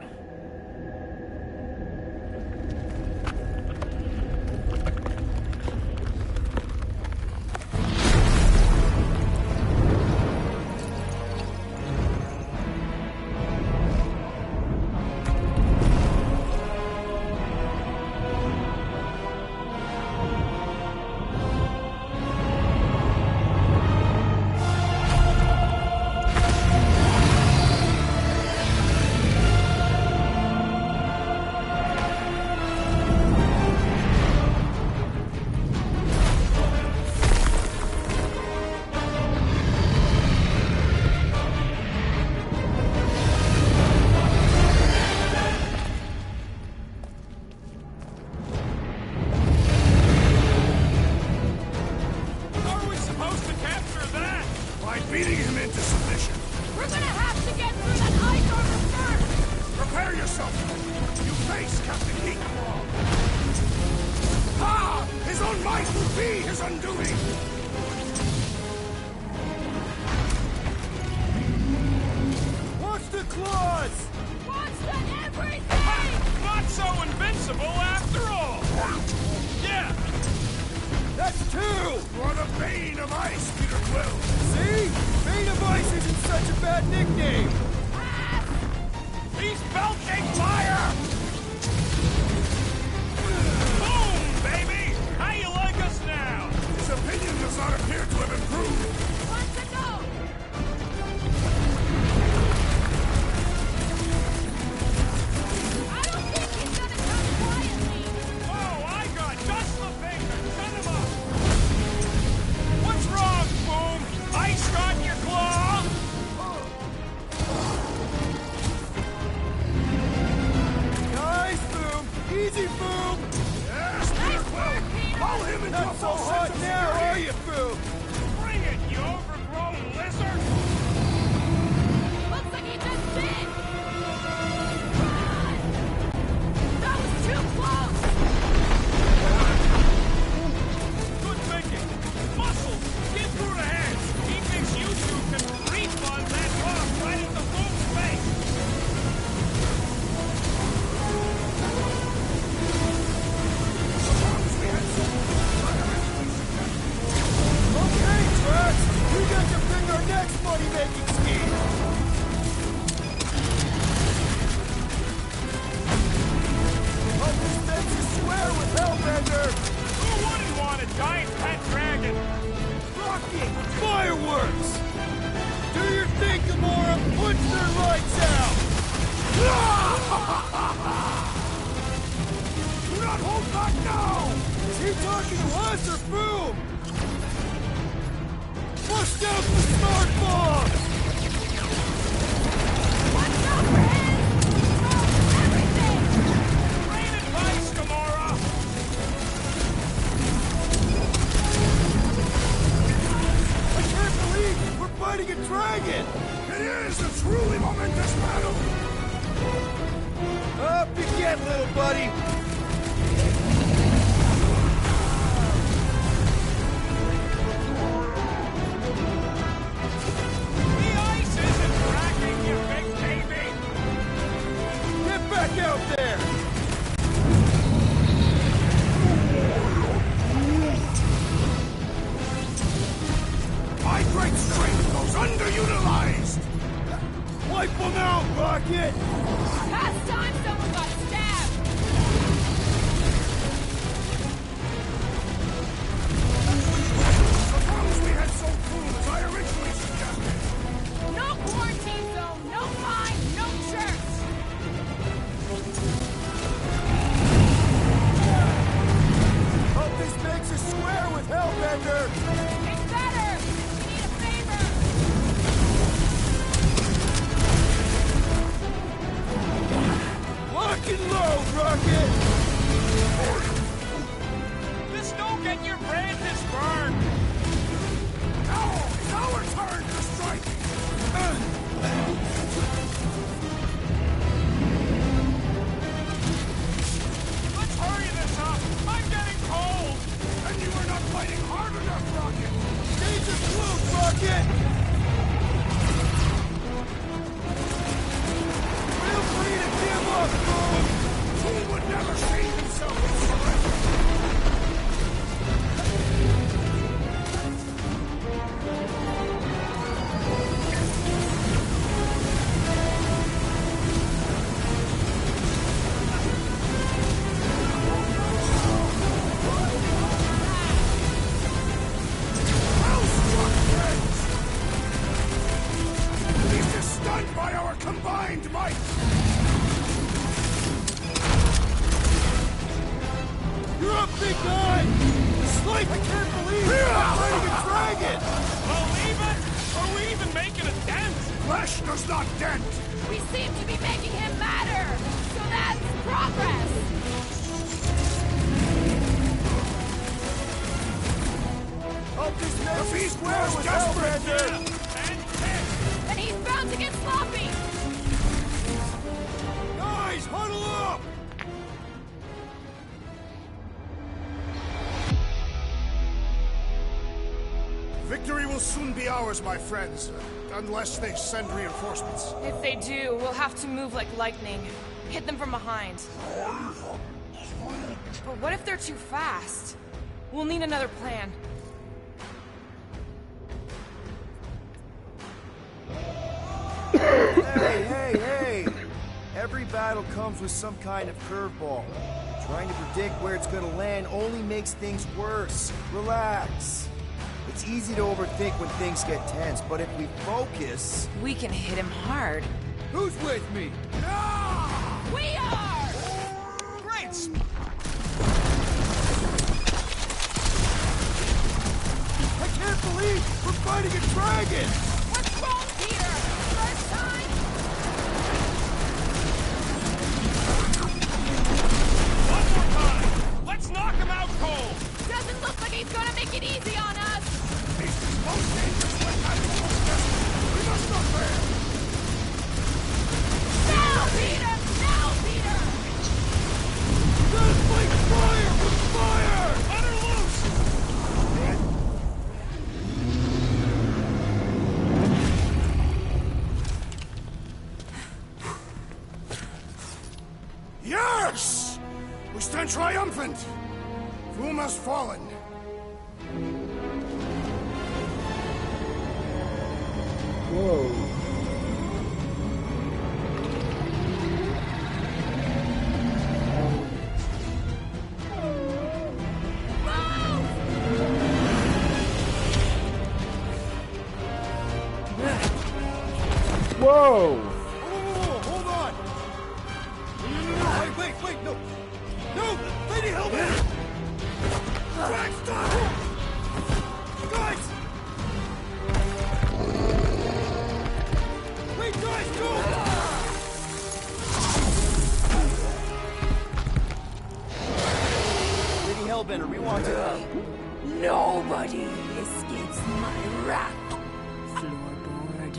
Tonight will be his undoing! Watch the claws! Watch the everything! Not so invincible after all! Yeah! That's two! For the Bane of Ice, Peter Quill! See? Bane of Ice isn't such a bad nickname! He's belching fire! Boom, baby! How you like us now? His opinion does not appear to have improved. Want to go? I don't think he's gonna come quietly. Oh, I got just the thing to shut him up! What's wrong, Boom? Ice got your claw? Nice, Boom! Easy, Boom! Yes, Peter Quill! Call him into a Not so full hot sense of now, fury. are you, Boom? Bring it, you overgrown lizard! Looks like he just did. Run! That was too close. Good thinking. Muscles, get through the hands. He thinks you two can refund that rock right into Boom's face. Okay, Drax! We got to pick our next money-making scheme! Hope this makes you swear with Hellbender! Who wouldn't want a giant pet dragon? Rocket! Fireworks! Do your thing, Gamora! Punch their lights out! Do not hold back now! Is he talking to us or Boom? Bust out the smart bomb! Watch out for him. Control everything. Great advice, Gamora. I can't believe we're fighting a dragon! It is a truly momentous battle! Up you get, little buddy! The ice isn't cracking, you big baby. Get back out there! My great strength goes underutilized! Wipe them out, Rocket! Past time someone got stabbed. Suppose we had so cool as I originally suggested! No quarantine zone. No fine. No church. Hope this makes us square with Hellbender! It's better. We need a favor. Lock and load, Rocket! This don't get your branches burned. Now it's our turn to strike! Let's hurry this up. I'm getting cold. And you are not fighting hard enough, Rocket! Danger flute, Rocket! Feel free to give up, Boom! Who would never shame himself in surrender? Well struck, friends! Beast is stunned by our combined might! You're up, big guy! Slate, I can't believe you're fighting a dragon! Believe it? Are we even making a dent? Flesh does not dent! We seem to be making him matter. So that's progress. Hope this makes The us beast square grows with desperate! Hellbender! And kick. And he's bound to get sloppy. Guys, huddle up! Victory will soon be ours, my friends, unless they send reinforcements. If they do, we'll have to move like lightning. Hit them from behind. But what if they're too fast? We'll need another plan. Hey! Every battle comes with some kind of curveball. Trying to predict where it's gonna land only makes things worse. Relax. It's easy to overthink when things get tense, but if we focus... We can hit him hard. Who's with me? We are! Great! I can't believe we're fighting a dragon! What's wrong here? First time? One more time! Let's knock him out cold! Doesn't look like he's gonna make it easy on us! He's the most dangerous when I'm almost desperate. We must not fail. Now, Peter! Now, Peter! Just like fire with fire! Let her loose! Yes! We stand triumphant! Foom has fallen. Whoa. Whoa! Oh, hold on! No, wait, no! No! Lady Hellbender! Drag, stop! Guys! Wait, guys, go! Lady Hellbender, we want to... Nobody escapes my wrath. Floorboard.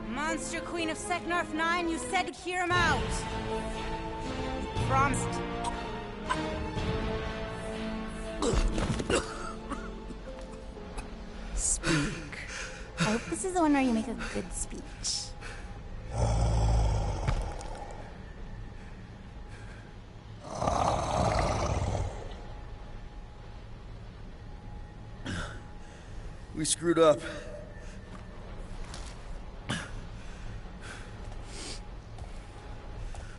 Monster Queen of Seknarf 9, you said you'd hear him out. You promised. Speak. I hope this is the one where you make a good speech. We screwed up.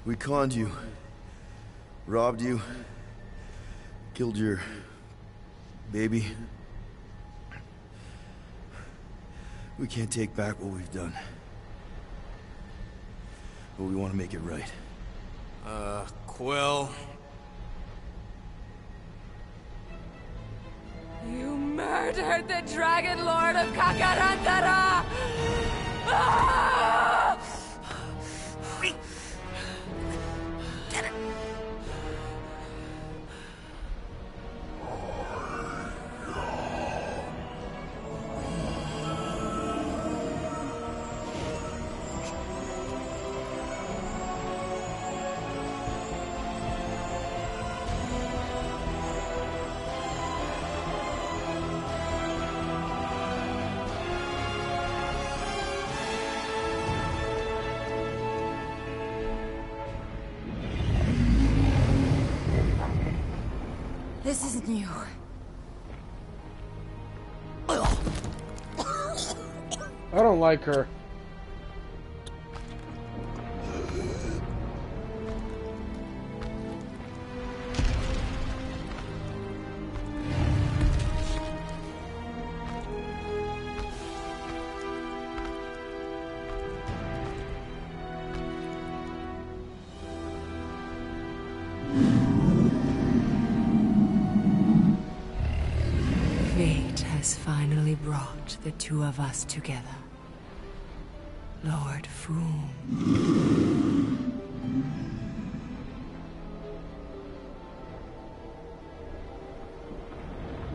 We conned you. Robbed you. Killed your... baby. We can't take back what we've done. But we want to make it right. Quill. You murdered the Dragon Lord of Kakarantara! Ah! This isn't you. I don't like her. Fate has finally brought the two of us together. Lord Foom.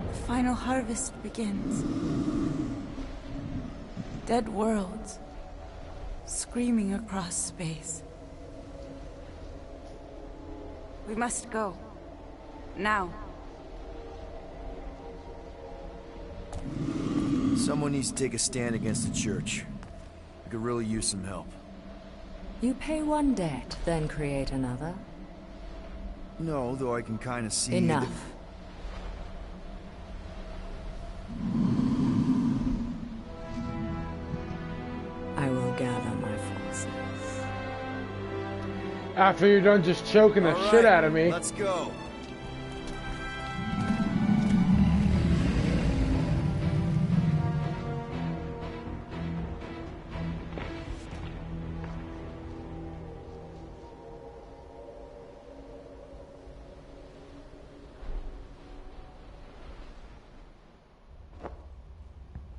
The final harvest begins. Dead worlds, screaming across space. We must go. Now. Someone needs to take a stand against the church. I could really use some help. You pay one debt, then create another. No, though I can kind of see... Enough. I will gather my forces. After you're done just choking the All shit right, out of me. Let's go.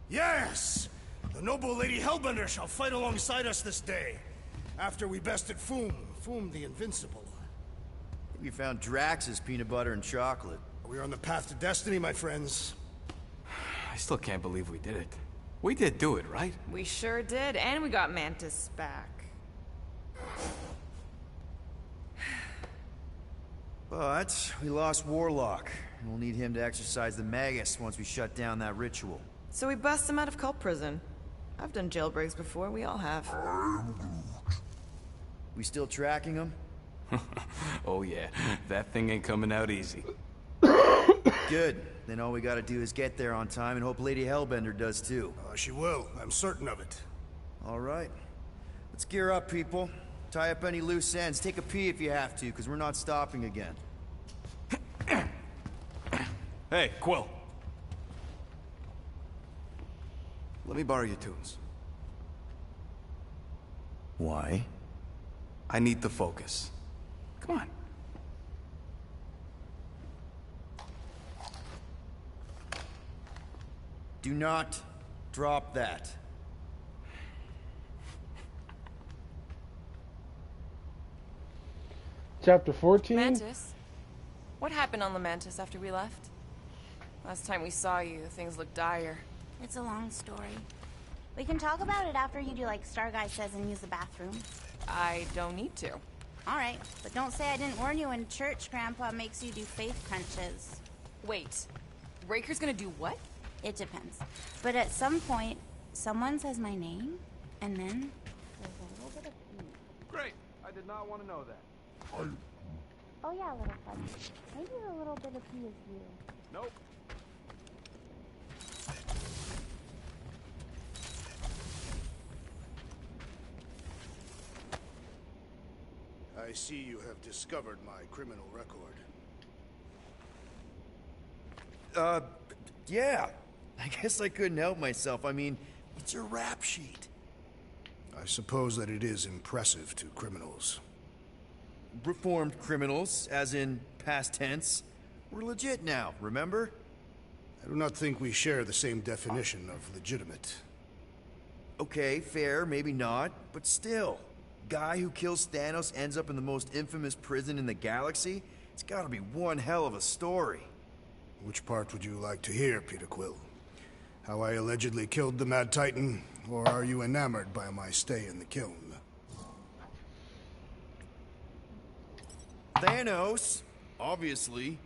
Yes! The noble Lady Hellbender shall fight alongside us this day. After we bested Foom the Invincible. We found Drax's peanut butter and chocolate. We are on the path to destiny, my friends. I still can't believe we did it. We did do it, right? We sure did, and we got Mantis back. But we lost Warlock, and we'll need him to exercise the Magus once we shut down that ritual. So we bust him out of cult prison. I've done jailbreaks before, we all have. We still tracking him? Oh yeah, that thing ain't coming out easy. Good. Then all we gotta do is get there on time and hope Lady Hellbender does too. She will. I'm certain of it. All right. Let's gear up, people. Tie up any loose ends. Take a pee if you have to, because we're not stopping again. Hey, Quill. Let me borrow your tunes. Why? I need the focus. Come on. Do not drop that. Chapter 14? Mantis? What happened on Lamentis after we left? Last time we saw you, things looked dire. It's a long story. We can talk about it after you do like Star Guy says and use the bathroom. I don't need to. Alright, but don't say I didn't warn you in church Grandpa makes you do faith crunches. Wait, Raker's gonna do what? It depends. But at some point, someone says my name, and then there's a little bit of pee. Great. I did not want to know that. Oh yeah, little fun. Maybe a little bit of pee is you. Nope. I see you have discovered my criminal record. Yeah. I guess I couldn't help myself. I mean, it's a rap sheet. I suppose that it is impressive to criminals. Reformed criminals, as in past tense. We're legit now, remember? I do not think we share the same definition of legitimate. Okay, fair, maybe not, but still. Guy who kills Thanos ends up in the most infamous prison in the galaxy? It's gotta be one hell of a story. Which part would you like to hear, Peter Quill? How I allegedly killed the Mad Titan, or are you enamored by my stay in the kiln? Thanos, obviously.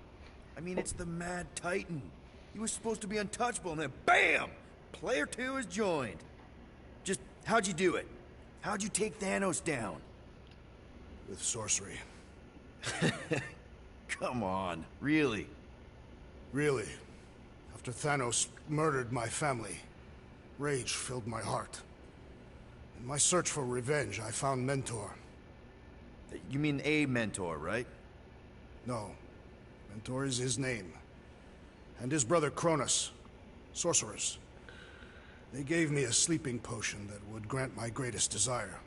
I mean, it's the Mad Titan. He was supposed to be untouchable, and then BAM! Player 2 is joined. Just, how'd you do it? How'd you take Thanos down? With sorcery. Come on, really? Really. After Thanos murdered my family, rage filled my heart. In my search for revenge, I found Mentor. You mean a mentor, right? No. Mentor is his name. And his brother Cronus. Sorcerers. They gave me a sleeping potion that would grant my greatest desire.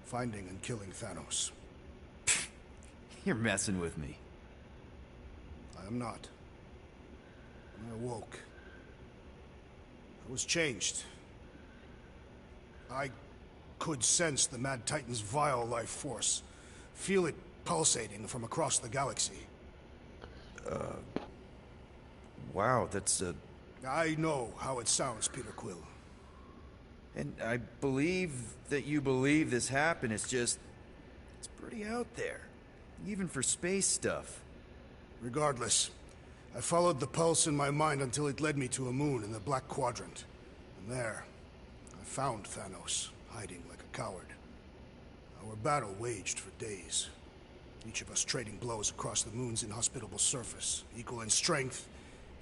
Finding and killing Thanos. You're messing with me. I am not. When I awoke, I was changed. I could sense the Mad Titan's vile life force. Feel it pulsating from across the galaxy. Wow, that's I know how it sounds, Peter Quill. And I believe that you believe this happened. It's just... it's pretty out there. Even for space stuff. Regardless, I followed the pulse in my mind until it led me to a moon in the Black Quadrant. And there, I found Thanos, hiding like a coward. Our battle waged for days. Each of us trading blows across the moon's inhospitable surface, equal in strength,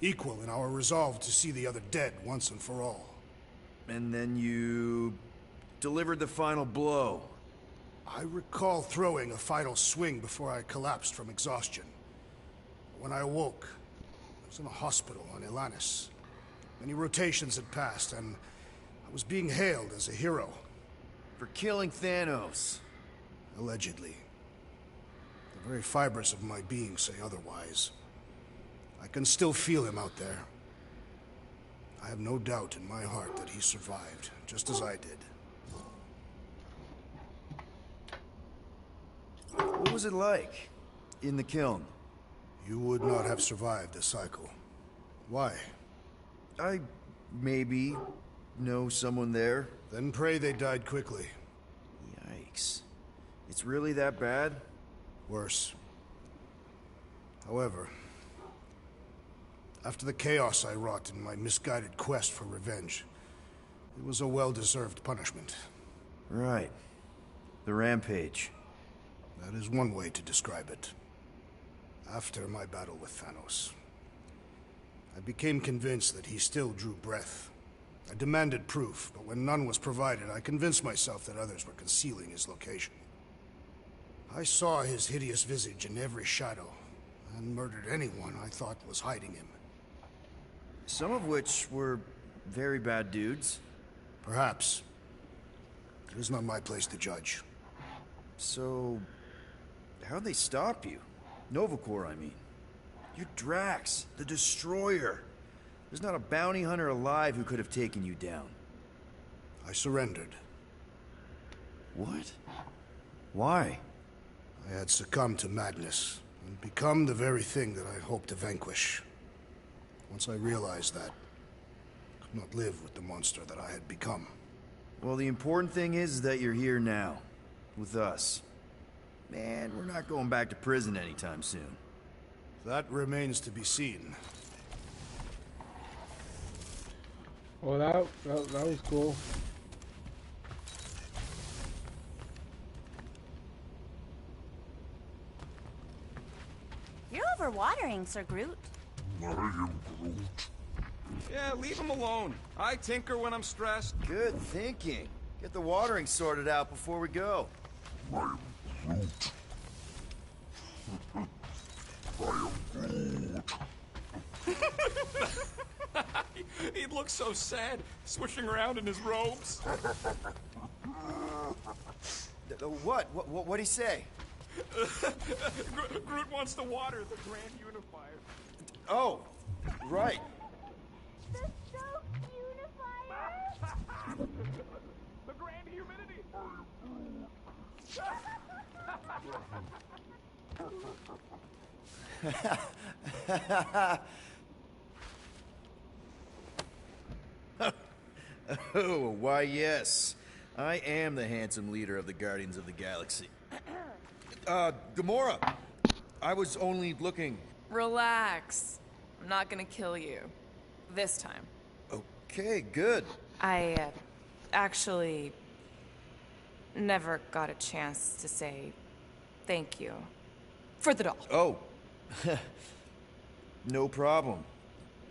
equal in our resolve to see the other dead once and for all. And then you delivered the final blow. I recall throwing a final swing before I collapsed from exhaustion. When I awoke, I was in a hospital on Elanis. Many rotations had passed, and I was being hailed as a hero. For killing Thanos. Allegedly. The very fibers of my being say otherwise. I can still feel him out there. I have no doubt in my heart that he survived, just as I did. What was it like in the kiln? You would not have survived the cycle. Why? I maybe know someone there. Then pray they died quickly. Yikes. It's really that bad? Worse. However, after the chaos I wrought in my misguided quest for revenge, it was a well-deserved punishment. Right. The rampage. That is one way to describe it. After my battle with Thanos, I became convinced that he still drew breath. I demanded proof, but when none was provided, I convinced myself that others were concealing his location. I saw his hideous visage in every shadow, and murdered anyone I thought was hiding him. Some of which were very bad dudes. Perhaps. It is not my place to judge. So, how'd they stop you? Nova Corps, I mean. You're Drax, the Destroyer. There's not a bounty hunter alive who could have taken you down. I surrendered. What? Why? I had succumbed to madness, and become the very thing that I hoped to vanquish. Once I realized that, I could not live with the monster that I had become. Well, the important thing is that you're here now, with us. Man, we're not going back to prison anytime soon. That remains to be seen. Well, that was cool. You're overwatering, Sir Groot. Yeah, leave him alone. I tinker when I'm stressed. Good thinking. Get the watering sorted out before we go. He looks so sad, swishing around in his robes. What'd he say? Groot wants to water the Grand Unifier. Oh, right. The soap unifier? The Grand Humidity. Oh, why yes. I am the handsome leader of the Guardians of the Galaxy. Gamora! I was only looking... Relax. I'm not gonna kill you. This time. Okay, good. I, actually... never got a chance to say thank you. For the doll. Oh. No problem.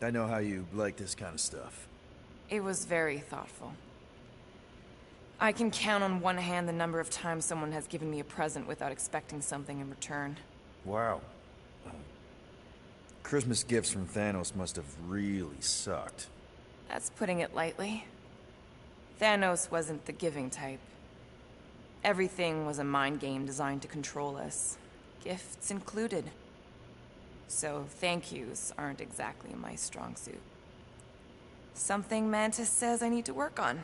I know how you like this kind of stuff. It was very thoughtful. I can count on one hand the number of times someone has given me a present without expecting something in return. Wow. Christmas gifts from Thanos must have really sucked. That's putting it lightly. Thanos wasn't the giving type. Everything was a mind game designed to control us, gifts included. So thank yous aren't exactly my strong suit. Something Mantis says I need to work on.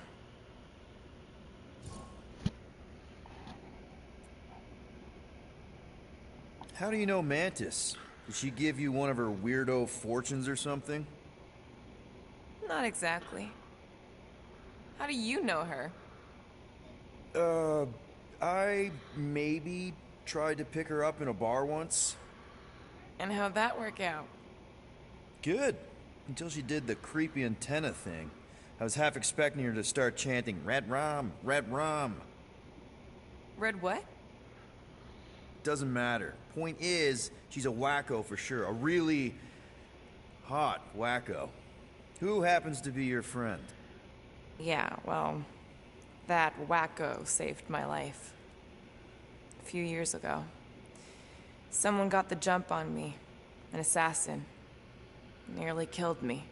How do you know Mantis? Did she give you one of her weirdo fortunes or something? Not exactly. How do you know her? I maybe tried to pick her up in a bar once. And how'd that work out? Good. Until she did the creepy antenna thing. I was half expecting her to start chanting, Red Rum, Red Rum. Red what? Doesn't matter. Point is, she's a wacko for sure. A really hot wacko. Who happens to be your friend? Yeah, well, that wacko saved my life. A few years ago. Someone got the jump on me. An assassin. Nearly killed me.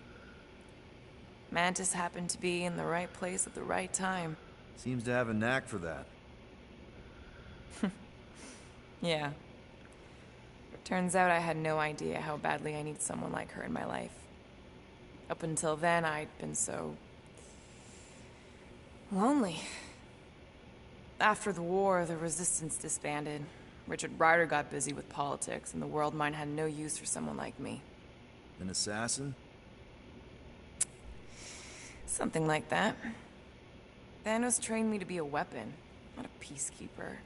Mantis happened to be in the right place at the right time. Seems to have a knack for that. Yeah. Turns out I had no idea how badly I needed someone like her in my life. Up until then, I'd been so... lonely. After the war, the resistance disbanded. Richard Ryder got busy with politics, and the world mine had no use for someone like me. An assassin? Something like that. Thanos trained me to be a weapon, not a peacekeeper.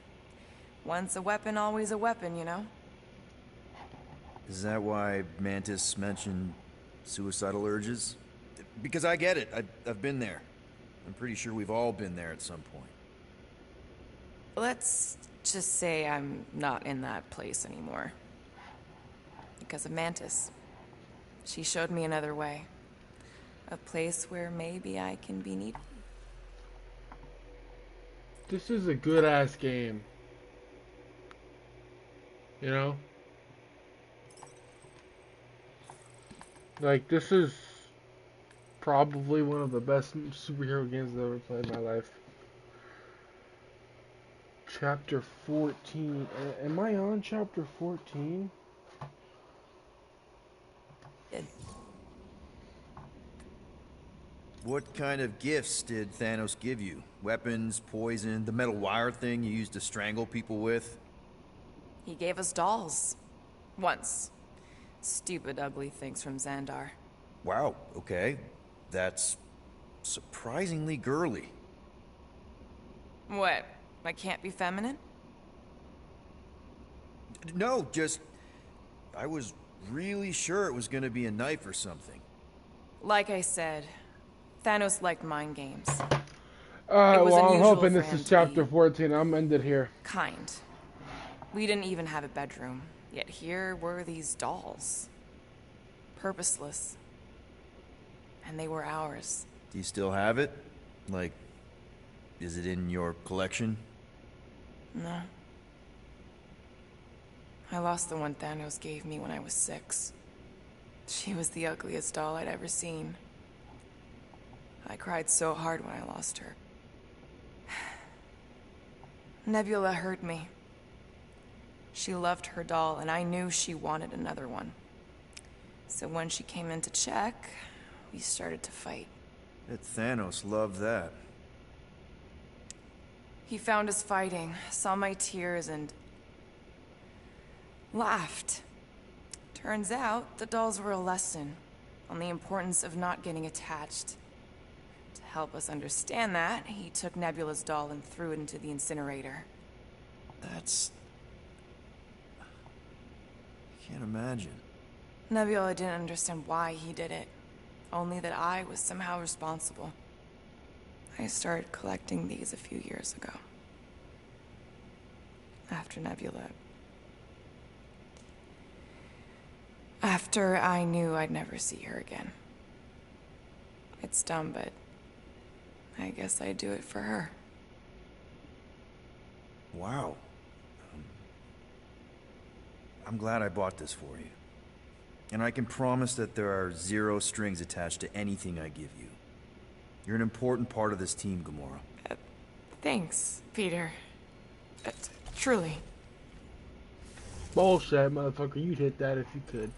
Once a weapon, always a weapon, you know? Is that why Mantis mentioned suicidal urges? Because I get it. I've been there. I'm pretty sure we've all been there at some point. Let's just say I'm not in that place anymore. Because of Mantis. She showed me another way. A place where maybe I can be needed. This is a good-ass game. You know? Like, this is probably one of the best superhero games I've ever played in my life. Chapter 14. Am I on chapter 14? What kind of gifts did Thanos give you? Weapons, poison, the metal wire thing you used to strangle people with? He gave us dolls. Once. Stupid, ugly things from Xandar. Wow, okay. That's surprisingly girly. What? I can't be feminine? No, just... I was really sure it was gonna be a knife or something. Like I said, Thanos liked mind games. Well, I'm hoping this is chapter 14. I'm ended here. Kind. We didn't even have a bedroom, yet here were these dolls. Purposeless. And they were ours. Do you still have it? Like, is it in your collection? No. I lost the one Thanos gave me when I was 6. She was the ugliest doll I'd ever seen. I cried so hard when I lost her. Nebula hurt me. She loved her doll, and I knew she wanted another one. So when she came in to check, we started to fight. Bet Thanos loved that. He found us fighting, saw my tears, and laughed. Turns out, the dolls were a lesson on the importance of not getting attached. To help us understand that, he took Nebula's doll and threw it into the incinerator. That's... I can't imagine. Nebula didn't understand why he did it, only that I was somehow responsible. I started collecting these a few years ago. After Nebula. After I knew I'd never see her again. It's dumb, but I guess I'd do it for her. Wow. I'm glad I bought this for you. And I can promise that there are zero strings attached to anything I give you. You're an important part of this team, Gamora. Thanks, Peter. Truly. Bullshit, motherfucker. You'd hit that if you could.